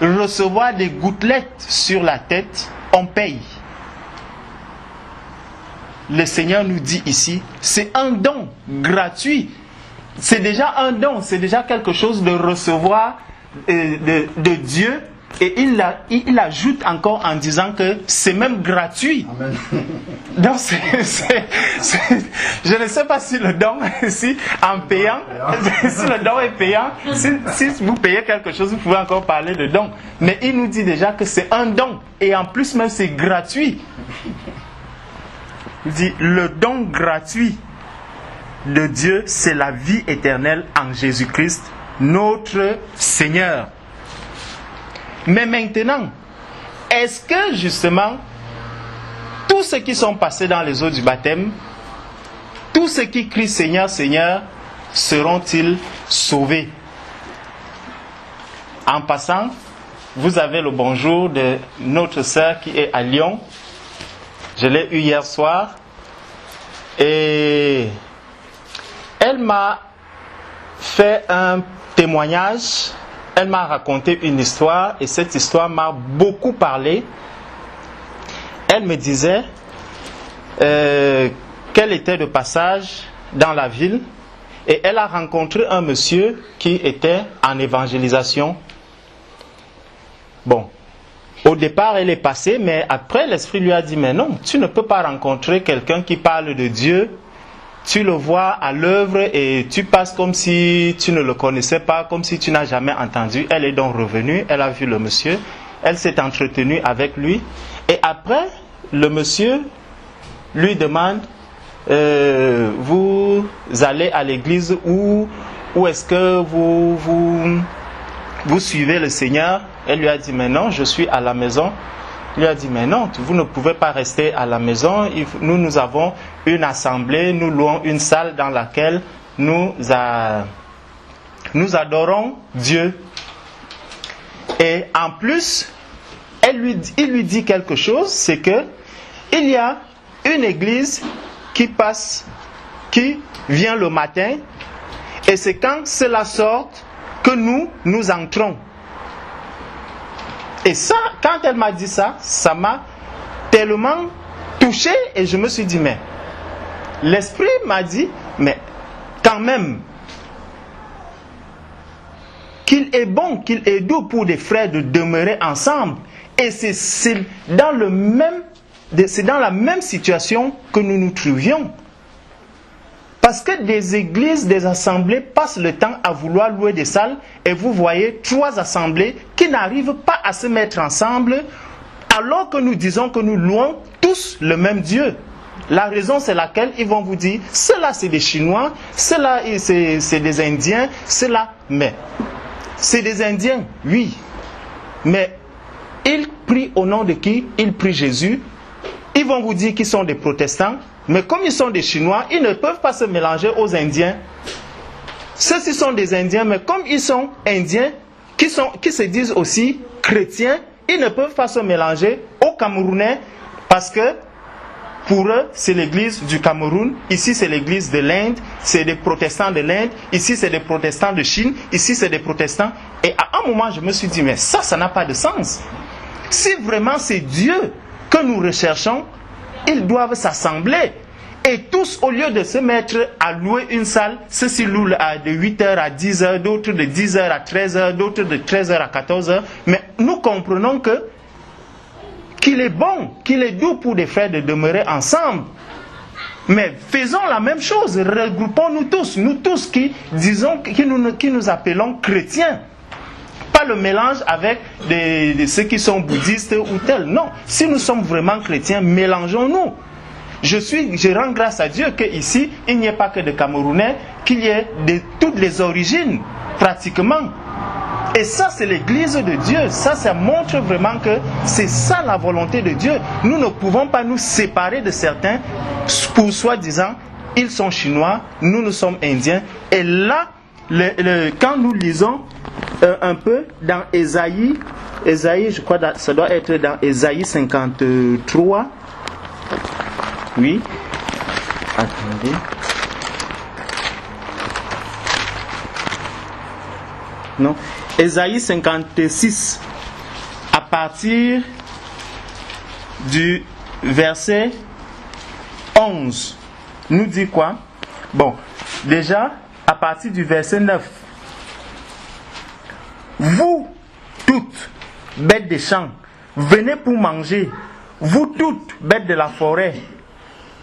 recevoir des gouttelettes sur la tête, on paye. Le Seigneur nous dit ici, c'est un don gratuit. C'est déjà un don, c'est déjà quelque chose de recevoir de Dieu. Et il ajoute encore en disant que c'est même gratuit. Amen. Donc, je ne sais pas si le don, si en payant, si le don est payant, si vous payez quelque chose, vous pouvez encore parler de don. Mais il nous dit déjà que c'est un don. Et en plus même, c'est gratuit. Il dit, le don gratuit de Dieu, c'est la vie éternelle en Jésus-Christ, notre Seigneur. Mais maintenant, est-ce que justement, tous ceux qui sont passés dans les eaux du baptême, tous ceux qui crient Seigneur, Seigneur, seront-ils sauvés? En passant, vous avez le bonjour de notre sœur qui est à Lyon. Je l'ai eu hier soir. Et elle m'a fait un témoignage. Elle m'a raconté une histoire et cette histoire m'a beaucoup parlé. Elle me disait qu'elle était de passage dans la ville et elle a rencontré un monsieur qui était en évangélisation. Bon, au départ elle est passée, mais après l'Esprit lui a dit, mais non, tu ne peux pas rencontrer quelqu'un qui parle de Dieu. Tu le vois à l'œuvre et tu passes comme si tu ne le connaissais pas, comme si tu n'as jamais entendu. Elle est donc revenue, elle a vu le monsieur, elle s'est entretenue avec lui. Et après, le monsieur lui demande, vous allez à l'église où est-ce que vous suivez le Seigneur? Elle lui a dit, mais non, je suis à la maison. Il lui a dit, mais non, vous ne pouvez pas rester à la maison. Nous avons une assemblée, nous louons une salle dans laquelle nous adorons Dieu. Et en plus, il lui dit quelque chose, c'est que il y a une église qui vient le matin, et c'est quand cela sort que nous entrons. Et ça, quand elle m'a dit ça, ça m'a tellement touché et je me suis dit, mais l'Esprit m'a dit, mais quand même, qu'il est bon, qu'il est doux pour des frères de demeurer ensemble. Et c'est dans la même situation que nous nous trouvions. Parce que des églises, des assemblées passent le temps à vouloir louer des salles et vous voyez 3 assemblées qui n'arrivent pas à se mettre ensemble alors que nous disons que nous louons tous le même Dieu. La raison c'est laquelle ils vont vous dire, cela c'est des Chinois, cela c'est des Indiens, cela, mais c'est des Indiens, oui. Mais ils prient au nom de qui? Ils prient Jésus. Ils vont vous dire qu'ils sont des protestants. Mais comme ils sont des Chinois, ils ne peuvent pas se mélanger aux Indiens. Ceux-ci sont des Indiens, mais comme ils sont Indiens, qui se disent aussi chrétiens, ils ne peuvent pas se mélanger aux Camerounais parce que pour eux, c'est l'église du Cameroun, ici c'est l'église de l'Inde, c'est des protestants de l'Inde, ici c'est des protestants de Chine, ici c'est des protestants. Et à un moment, je me suis dit, mais ça n'a pas de sens. Si vraiment c'est Dieu que nous recherchons, ils doivent s'assembler. Et tous, au lieu de se mettre à louer une salle, ceux-ci louent de 8h à 10h, d'autres de 10h à 13h, d'autres de 13h à 14h. Mais nous comprenons qu'il est bon, qu'il est doux pour des frères de demeurer ensemble. Mais faisons la même chose, regroupons-nous tous qui disons, qui nous appelons chrétiens. Pas le mélange avec ceux qui sont bouddhistes ou tels. Non, si nous sommes vraiment chrétiens, mélangeons-nous. Je rends grâce à Dieu qu'ici, il n'y ait pas que de Camerounais, qu'il y ait de toutes les origines, pratiquement. Et ça, c'est l'église de Dieu. Ça montre vraiment que c'est ça la volonté de Dieu. Nous ne pouvons pas nous séparer de certains pour soi-disant ils sont chinois, nous sommes indiens. Et là, quand nous lisons un peu dans Ésaïe, je crois que ça doit être dans Ésaïe 53. Oui. Attendez. Non. Ésaïe 56. À partir du verset 11. Nous dit quoi? Bon, déjà, à partir du verset 9. Vous toutes, bêtes des champs, venez pour manger. Vous toutes, bêtes de la forêt.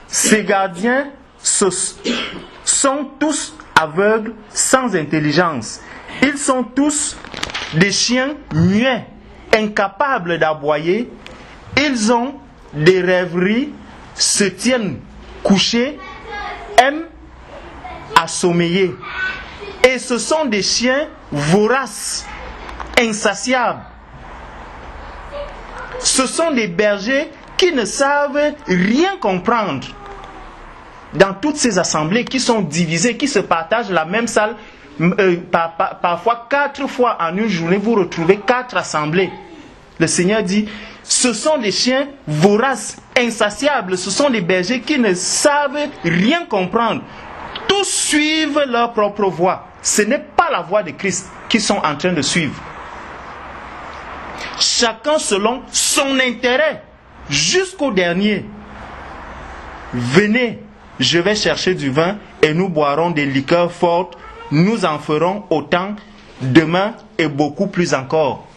Ces gardiens sont tous aveugles, sans intelligence. Ils sont tous des chiens muets, incapables d'aboyer. Ils ont des rêveries, se tiennent couchés, aiment à sommeiller. Et ce sont des chiens voraces, insatiables. Ce sont des bergers qui ne savent rien comprendre. Dans toutes ces assemblées qui sont divisées, qui se partagent la même salle, parfois 4 fois en une journée, vous retrouvez 4 assemblées. Le Seigneur dit, ce sont des chiens voraces, insatiables, ce sont des bergers qui ne savent rien comprendre. Tous suivent leur propre voie. Ce n'est pas la voie de Christ qu'ils sont en train de suivre. Chacun selon son intérêt, jusqu'au dernier. Venez, je vais chercher du vin et nous boirons des liqueurs fortes. Nous en ferons autant demain et beaucoup plus encore.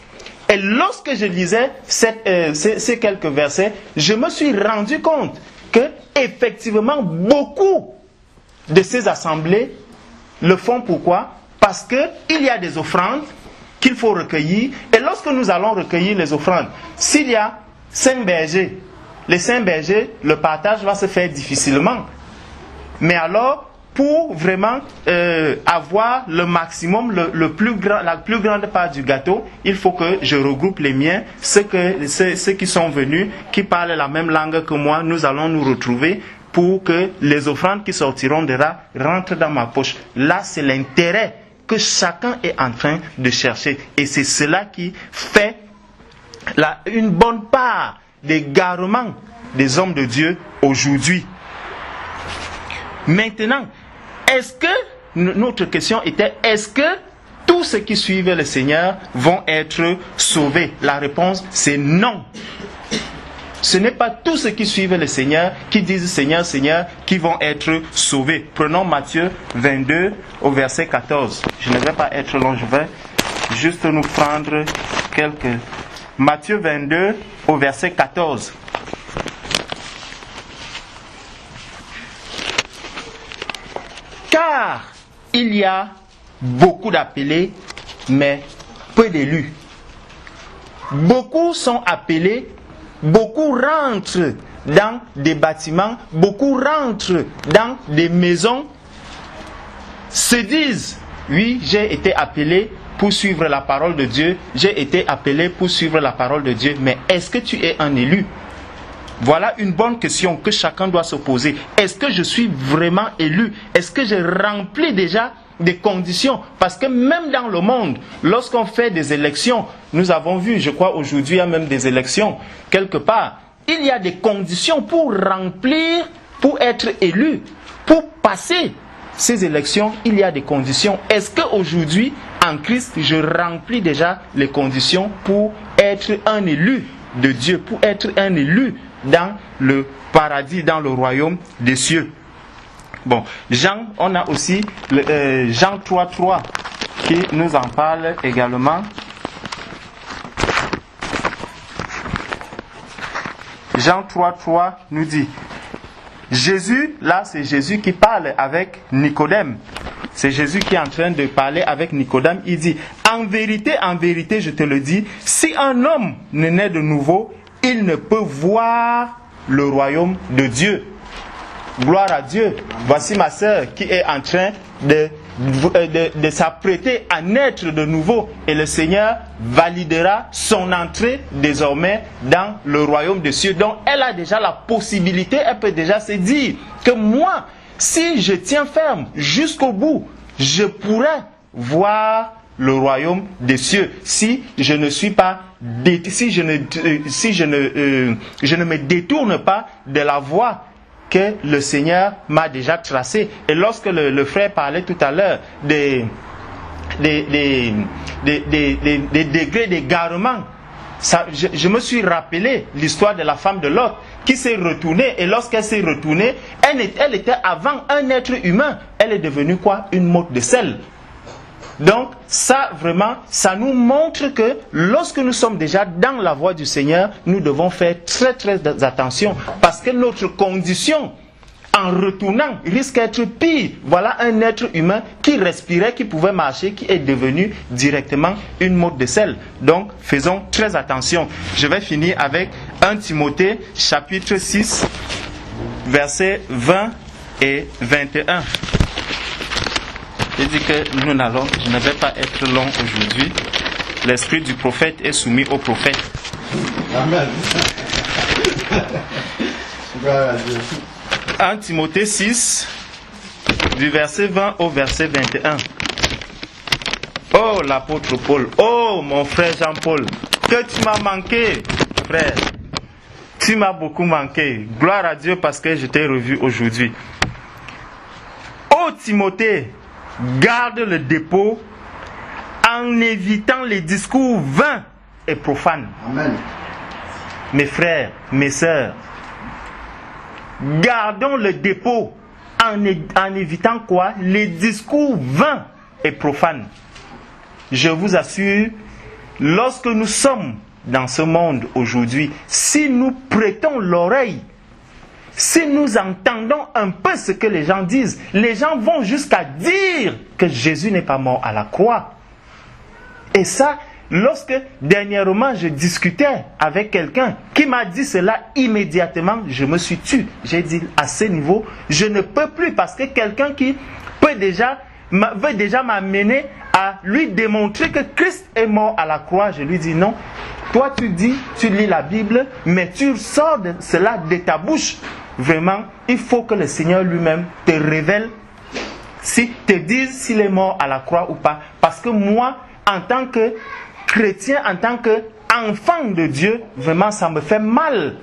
Et lorsque je lisais ces quelques versets, je me suis rendu compte que effectivement beaucoup de ces assemblées le font. Pourquoi? Parce qu'il y a des offrandes qu'il faut recueillir. Et lorsque nous allons recueillir les offrandes, s'il y a 5 bergers, les 5 bergers, le partage va se faire difficilement. Mais alors, pour vraiment avoir le maximum, la plus grande part du gâteau, il faut que je regroupe les miens, ceux qui sont venus, qui parlent la même langue que moi, nous allons nous retrouver pour que les offrandes qui sortiront de là rentrent dans ma poche. Là, c'est l'intérêt que chacun est en train de chercher. Et c'est cela qui fait une bonne part des garements des hommes de Dieu aujourd'hui. Maintenant, est-ce que, notre question était, est-ce que tous ceux qui suivent le Seigneur vont être sauvés? La réponse, c'est non. Ce n'est pas tous ceux qui suivent le Seigneur, qui disent Seigneur, Seigneur, qui vont être sauvés. Prenons Matthieu 22 au verset 14. Je ne vais pas être long, je vais juste nous prendre quelques... Matthieu 22 au verset 14. Car il y a beaucoup d'appelés, mais peu d'élus. Beaucoup sont appelés, beaucoup rentrent dans des bâtiments, beaucoup rentrent dans des maisons, se disent, oui, j'ai été appelé pour suivre la parole de Dieu, j'ai été appelé pour suivre la parole de Dieu, mais est-ce que tu es un élu? Voilà une bonne question que chacun doit se poser. Est-ce que je suis vraiment élu? Est-ce que je remplis déjà des conditions? Parce que même dans le monde, lorsqu'on fait des élections, nous avons vu, je crois aujourd'hui il y a même des élections, quelque part, il y a des conditions pour remplir, pour être élu, pour passer ces élections, il y a des conditions. Est-ce qu'aujourd'hui, en Christ, je remplis déjà les conditions pour être un élu de Dieu, pour être un élu dans le paradis, dans le royaume des cieux? Bon, Jean, on a aussi Jean 3.3 qui nous en parle également. Jean 3.3 nous dit, Jésus, là c'est Jésus qui parle avec Nicodème. C'est Jésus qui est en train de parler avec Nicodème. Il dit, en vérité, je te le dis, si un homme ne naît de nouveau, il ne peut voir le royaume de Dieu. Gloire à Dieu. Voici ma sœur qui est en train de s'apprêter à naître de nouveau. Et le Seigneur validera son entrée désormais dans le royaume des cieux. Donc elle a déjà la possibilité, elle peut déjà se dire que moi, si je tiens ferme jusqu'au bout, je pourrais voir le royaume des cieux si je ne suis pas je ne me détourne pas de la voie que le Seigneur m'a déjà tracée. Et lorsque le frère parlait tout à l'heure des degrés d'égarement, je me suis rappelé l'histoire de la femme de Lot qui s'est retournée, et lorsqu'elle s'est retournée, elle était avant un être humain. Elle est devenue quoi? Une motte de sel. Donc ça vraiment, ça nous montre que lorsque nous sommes déjà dans la voie du Seigneur, nous devons faire très très attention, parce que notre condition en retournant risque d'être pire. Voilà un être humain qui respirait, qui pouvait marcher, qui est devenu directement une motte de sel. Donc faisons très attention. Je vais finir avec 1 Timothée chapitre 6 versets 20 et 21. Je dis que je ne vais pas être long aujourd'hui. L'esprit du prophète est soumis au prophète. Amen. 1 Timothée 6, du verset 20 au verset 21. Oh l'apôtre Paul, oh mon frère Jean-Paul, que tu m'as manqué, frère. Tu m'as beaucoup manqué. Gloire à Dieu parce que je t'ai revu aujourd'hui. Oh Timothée, garde le dépôt en évitant les discours vains et profanes. Amen. Mes frères, mes sœurs, gardons le dépôt en évitant quoi? Les discours vains et profanes. Je vous assure, lorsque nous sommes dans ce monde aujourd'hui, si nous prêtons l'oreille, si nous entendons un peu ce que les gens disent, les gens vont jusqu'à dire que Jésus n'est pas mort à la croix. Et ça, lorsque dernièrement je discutais avec quelqu'un qui m'a dit cela, immédiatement je me suis tué. J'ai dit à ce niveau, je ne peux plus, parce que quelqu'un qui veut déjà m'amener à lui démontrer que Christ est mort à la croix, je lui dis non. Toi tu dis, tu lis la Bible, mais tu sors de cela de ta bouche. Vraiment, il faut que le Seigneur lui-même te révèle, te dise s'il est mort à la croix ou pas. Parce que moi, en tant que chrétien, en tant qu'enfant de Dieu, vraiment ça me fait mal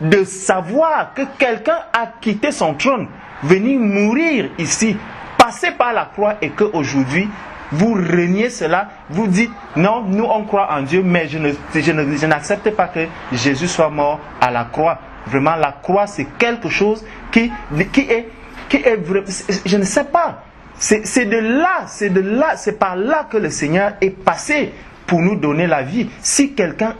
de savoir que quelqu'un a quitté son trône, venu mourir ici, passer par la croix, et qu'aujourd'hui vous reniez cela, vous dites non, nous on croit en Dieu, mais je n'accepte pas que Jésus soit mort à la croix. Vraiment, la croix c'est quelque chose qui est je ne sais pas. C'est par là que le Seigneur est passé pour nous donner la vie. Si quelqu'un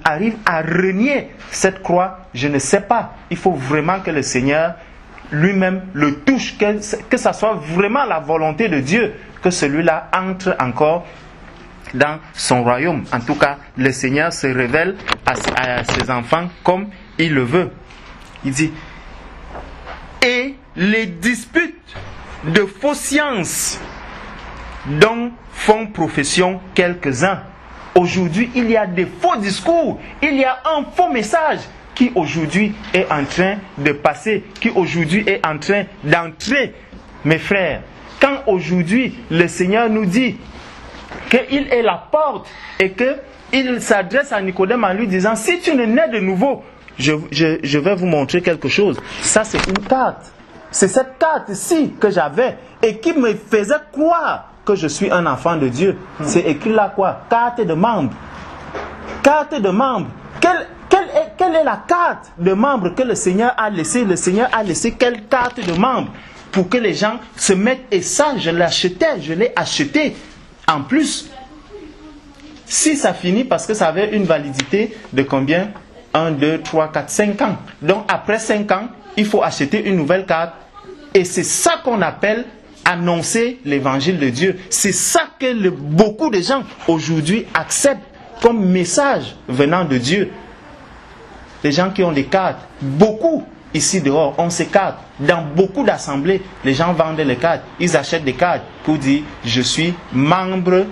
arrive à renier cette croix, je ne sais pas. Il faut vraiment que le Seigneur lui-même le touche, que ça soit vraiment la volonté de Dieu, que celui-là entre encore dans son royaume. En tout cas, le Seigneur se révèle à ses enfants comme il le veut. Il dit, et les disputes de fausses sciences dont font profession quelques-uns. Aujourd'hui, il y a des faux discours, il y a un faux message qui aujourd'hui est en train de passer, qui aujourd'hui est en train d'entrer. Mes frères, quand aujourd'hui le Seigneur nous dit qu'il est la porte et qu'il s'adresse à Nicodème en lui disant, si tu ne nais de nouveau, je vais vous montrer quelque chose. Ça c'est une carte. C'est cette carte-ci que j'avais et qui me faisait croire que je suis un enfant de Dieu. C'est écrit là quoi? Carte de membre. Carte de membre. Quelle est la carte de membre que le Seigneur a laissée? Le Seigneur a laissé quelle carte de membre pour que les gens se mettent? Et ça, je l'ai acheté. En plus, si ça finit, parce que ça avait une validité de combien? 1, 2, 3, 4, 5 ans. Donc après 5 ans, il faut acheter une nouvelle carte. Et c'est ça qu'on appelle annoncer l'évangile de Dieu. C'est ça que beaucoup de gens aujourd'hui acceptent comme message venant de Dieu. Les gens qui ont des cartes, beaucoup ici dehors ont ces cartes. Dans beaucoup d'assemblées, les gens vendent les cartes. Ils achètent des cartes pour dire je suis membre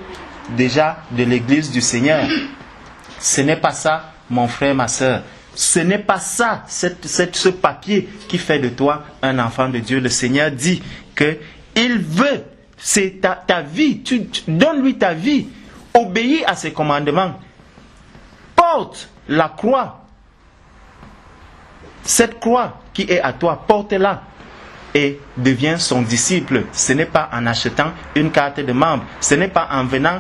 déjà de l'église du Seigneur. Ce n'est pas ça, mon frère, ma soeur. ce n'est pas ça, ce papier qui fait de toi un enfant de Dieu. Le Seigneur dit qu'il veut, c'est ta vie, donne-lui ta vie, obéis à ses commandements, porte la croix. Cette croix qui est à toi, porte-la et deviens son disciple. Ce n'est pas en achetant une carte de membre, ce n'est pas en venant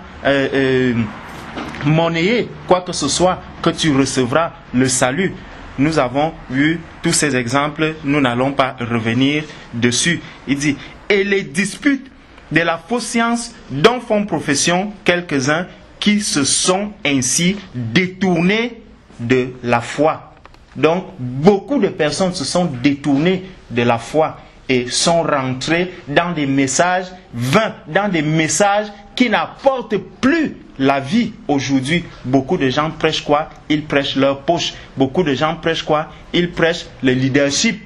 monnayer quoi que ce soit que tu recevras le salut. Nous avons vu tous ces exemples, nous n'allons pas revenir dessus. Il dit, et les disputes de la fausse science dont font profession quelques-uns qui se sont ainsi détournés de la foi. Donc, beaucoup de personnes se sont détournées de la foi et sont rentrées dans des messages vains, dans des messages qui n'apportent plus la vie aujourd'hui. Beaucoup de gens prêchent quoi? Ils prêchent leur poche. Beaucoup de gens prêchent quoi? Ils prêchent le leadership.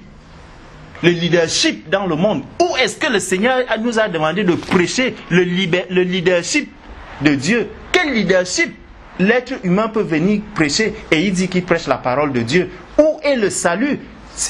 Le leadership dans le monde. Où est-ce que le Seigneur nous a demandé de prêcher le leadership de Dieu? Quel leadership? L'être humain peut venir prêcher et il dit qu'il prêche la parole de Dieu. Où est le salut?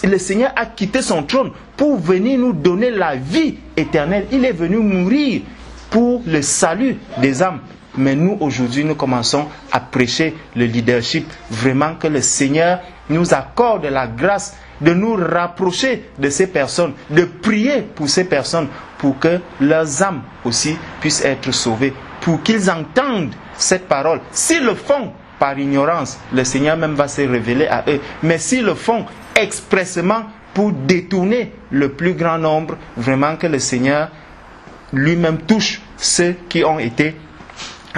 Le Seigneur a quitté son trône pour venir nous donner la vie éternelle. Il est venu mourir pour le salut des âmes. Mais nous, aujourd'hui, nous commençons à prêcher le leadership. Vraiment que le Seigneur nous accorde la grâce de nous rapprocher de ces personnes, de prier pour ces personnes, pour que leurs âmes aussi puissent être sauvées, pour qu'ils entendent cette parole. S'ils le font par ignorance, le Seigneur même va se révéler à eux. Mais s'ils le font expressément pour détourner le plus grand nombre, vraiment que le Seigneur lui-même touche ceux qui ont été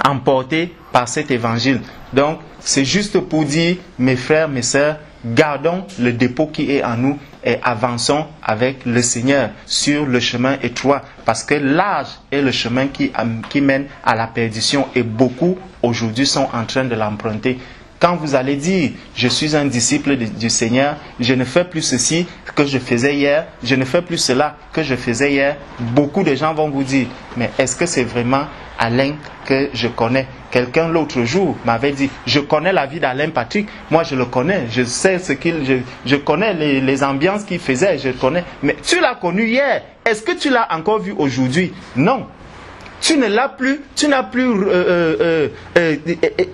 emportés par cet évangile. Donc, c'est juste pour dire, mes frères, mes sœurs, gardons le dépôt qui est en nous et avançons avec le Seigneur sur le chemin étroit, parce que large est le chemin qui mène à la perdition et beaucoup aujourd'hui sont en train de l'emprunter. Quand vous allez dire, je suis un disciple du Seigneur, je ne fais plus ceci que je faisais hier, je ne fais plus cela que je faisais hier, beaucoup de gens vont vous dire, mais est-ce que c'est vraiment Alain que je connais? Quelqu'un l'autre jour m'avait dit, je connais la vie d'Alain Patrick, moi je le connais, je sais ce je connais les ambiances qu'il faisait, je connais, mais tu l'as connu hier, est-ce que tu l'as encore vu aujourd'hui? Non. Tu ne l'as plus, tu n'as plus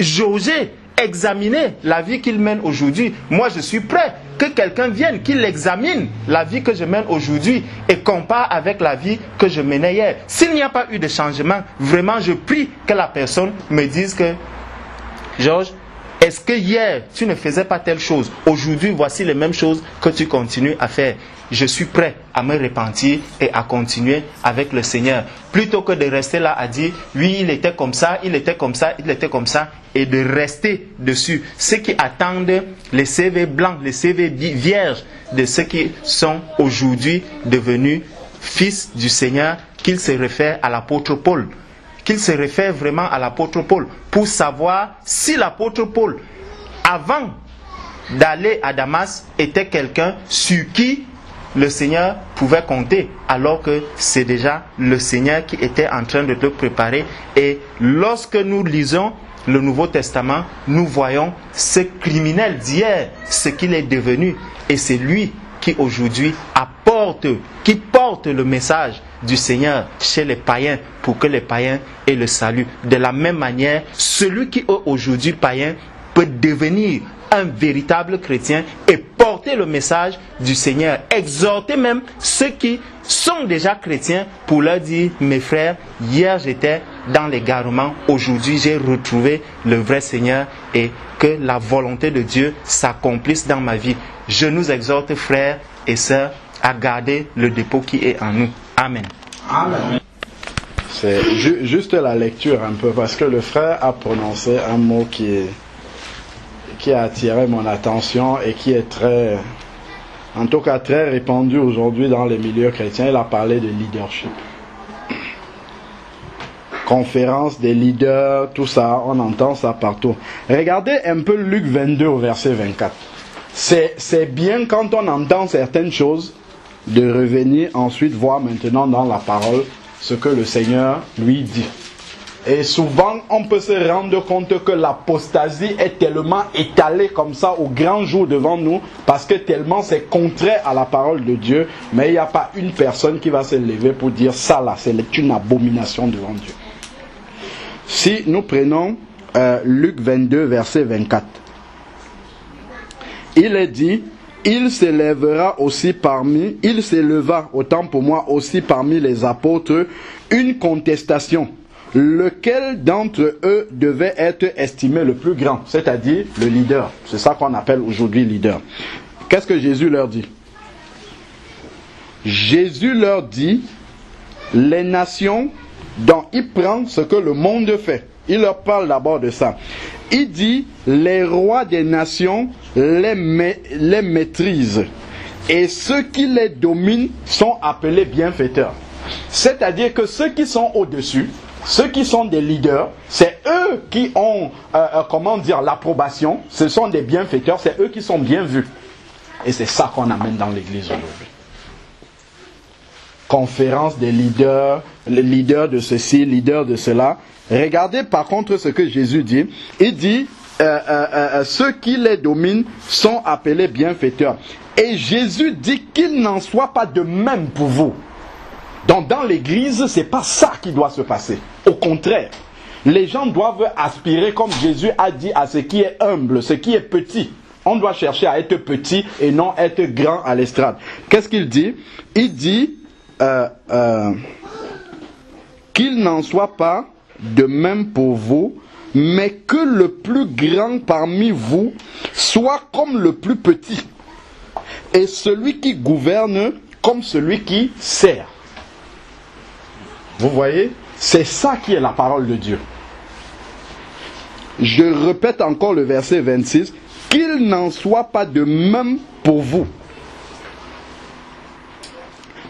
jaugé, examiner la vie qu'il mène aujourd'hui. Moi, je suis prêt que quelqu'un vienne, qu'il examine la vie que je mène aujourd'hui et compare avec la vie que je menais hier. S'il n'y a pas eu de changement, vraiment, je prie que la personne me dise que, Georges, est-ce que hier, tu ne faisais pas telle chose? Aujourd'hui, voici les mêmes choses que tu continues à faire. Je suis prêt à me repentir et à continuer avec le Seigneur. Plutôt que de rester là à dire, oui, il était comme ça, il était comme ça, il était comme ça, et de rester dessus. Ceux qui attendent les CV blancs, les CV vierges de ceux qui sont aujourd'hui devenus fils du Seigneur, qu'ils se réfèrent à l'apôtre Paul. Qu'il se réfère vraiment à l'apôtre Paul pour savoir si l'apôtre Paul, avant d'aller à Damas, était quelqu'un sur qui le Seigneur pouvait compter, alors que c'est déjà le Seigneur qui était en train de te préparer. Et lorsque nous lisons le Nouveau Testament, nous voyons ce criminel d'hier, ce qu'il est devenu, et c'est lui qui aujourd'hui qui porte le message du Seigneur chez les païens pour que les païens aient le salut. De la même manière, celui qui est aujourd'hui païen peut devenir un véritable chrétien et porter le message du Seigneur. Exhorter même ceux qui sont déjà chrétiens pour leur dire, mes frères, hier j'étais dans l'égarement, aujourd'hui j'ai retrouvé le vrai Seigneur et que la volonté de Dieu s'accomplisse dans ma vie. Je nous exhorte, frères et sœurs, à garder le dépôt qui est en nous. Amen. Amen. C'est juste la lecture un peu, parce que le frère a prononcé un mot qui a attiré mon attention et qui est en tout cas très répandu aujourd'hui dans les milieux chrétiens. Il a parlé de leadership. Conférence des leaders, tout ça, on entend ça partout. Regardez un peu Luc 22 au verset 24. C'est bien quand on entend certaines choses de revenir ensuite voir maintenant dans la parole ce que le Seigneur lui dit. Et souvent, on peut se rendre compte que l'apostasie est tellement étalée comme ça au grand jour devant nous, parce que tellement c'est contraire à la parole de Dieu, mais il n'y a pas une personne qui va se lever pour dire ça là, c'est une abomination devant Dieu. Si nous prenons Luc 22, verset 24, il est dit, il s'éleva autant pour moi aussi parmi les apôtres une contestation. Lequel d'entre eux devait être estimé le plus grand, c'est-à-dire le leader. C'est ça qu'on appelle aujourd'hui leader. Qu'est-ce que Jésus leur dit? Jésus leur dit, les nations dont il prend ce que le monde fait. Il leur parle d'abord de ça. Il dit, les rois des nations les maîtrisent. Et ceux qui les dominent sont appelés bienfaiteurs. C'est-à-dire que ceux qui sont au-dessus, ceux qui sont des leaders, c'est eux qui ont, l'approbation. Ce sont des bienfaiteurs, c'est eux qui sont bien vus. Et c'est ça qu'on amène dans l'église aujourd'hui. Conférence des leaders, les leaders de ceci, leaders de cela. Regardez par contre ce que Jésus dit. Il dit, ceux qui les dominent sont appelés bienfaiteurs. Et Jésus dit qu'il n'en soit pas de même pour vous. Donc dans l'église, c'est pas ça qui doit se passer. Au contraire, les gens doivent aspirer, comme Jésus a dit, à ce qui est humble, ce qui est petit. On doit chercher à être petit et non être grand à l'estrade. Qu'est-ce qu'il dit? Il dit qu'il n'en soit pas de même pour vous, mais que le plus grand parmi vous soit comme le plus petit, et celui qui gouverne comme celui qui sert. Vous voyez, c'est ça qui est la parole de Dieu. Je répète encore le verset 26, qu'il n'en soit pas de même pour vous,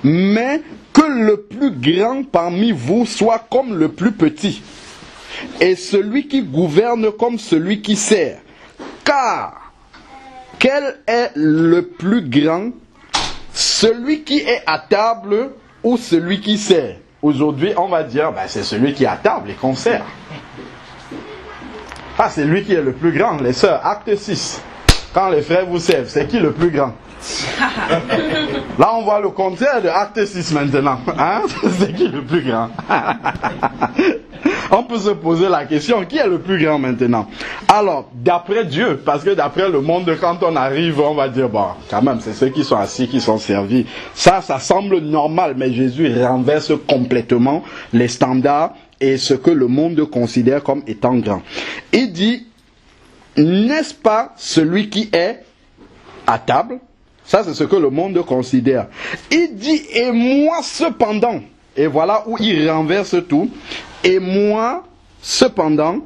mais que le plus grand parmi vous soit comme le plus petit, et celui qui gouverne comme celui qui sert. Car, quel est le plus grand, celui qui est à table ou celui qui sert? Aujourd'hui, on va dire, c'est celui qui est à table et qu'on sert. Ah, c'est lui qui est le plus grand, les sœurs. Acte 6. Quand les frères vous servent, c'est qui le plus grand? Là, on voit le contraire de Acte 6 maintenant. Hein? C'est qui le plus grand? On peut se poser la question, qui est le plus grand maintenant? Alors, d'après Dieu, parce que d'après le monde, quand on arrive, on va dire, quand même, c'est ceux qui sont assis, qui sont servis. Ça semble normal, mais Jésus renverse complètement les standards et ce que le monde considère comme étant grand. Il dit, n'est-ce pas celui qui est à table? Ça, c'est ce que le monde considère. Il dit, et moi cependant, et voilà où il renverse tout, et moi cependant,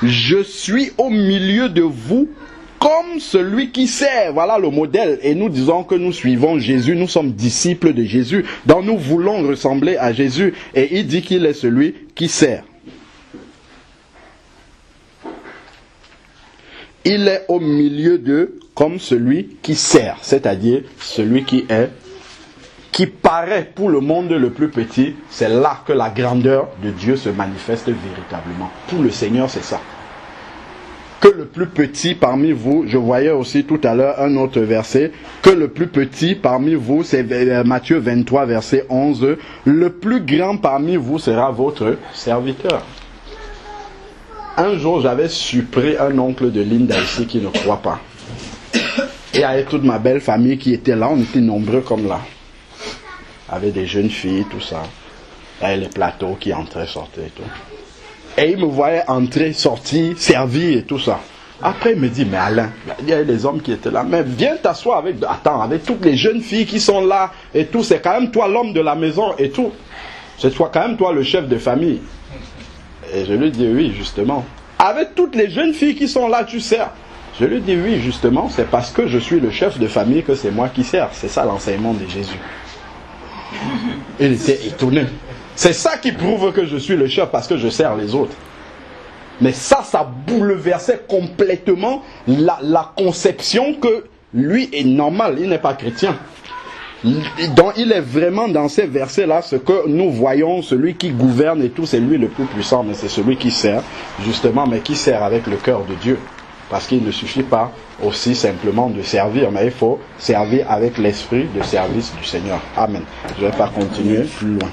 je suis au milieu de vous comme celui qui sert. Voilà le modèle. Et nous disons que nous suivons Jésus, nous sommes disciples de Jésus, donc nous voulons ressembler à Jésus. Et il dit qu'il est celui qui sert. Il est au milieu d'eux comme celui qui sert, c'est-à-dire celui qui paraît pour le monde le plus petit. C'est là que la grandeur de Dieu se manifeste véritablement. Pour le Seigneur, c'est ça. Que le plus petit parmi vous, je voyais aussi tout à l'heure un autre verset, que le plus petit parmi vous, c'est Matthieu 23, verset 11, le plus grand parmi vous sera votre serviteur. Un jour, j'avais surpris un oncle de Linda ici qui ne croit pas. Et avec toute ma belle famille qui était là, on était nombreux comme là. Avec des jeunes filles, tout ça. Avec les plateaux qui entraient, sortaient et tout. Et il me voyait entrer, sortir, servir et tout ça. Après, il me dit, mais Alain, il y a des hommes qui étaient là. Mais viens t'asseoir avec toutes les jeunes filles qui sont là et tout. C'est quand même toi l'homme de la maison et tout. C'est quand même toi le chef de famille. Et je lui dis, oui, justement. Avec toutes les jeunes filles qui sont là, tu sers. Je lui dis, oui, justement, c'est parce que je suis le chef de famille que c'est moi qui sers. C'est ça l'enseignement de Jésus. Il était étonné. C'est ça qui prouve que je suis le chef, parce que je sers les autres. Mais ça bouleversait complètement la conception que lui est normal, il n'est pas chrétien. Donc il est vraiment dans ces versets-là ce que nous voyons, celui qui gouverne et tout, c'est lui le plus puissant, mais c'est celui qui sert, justement, mais qui sert avec le cœur de Dieu. Parce qu'il ne suffit pas aussi simplement de servir, mais il faut servir avec l'esprit de service du Seigneur. Amen. Je ne vais pas continuer plus loin.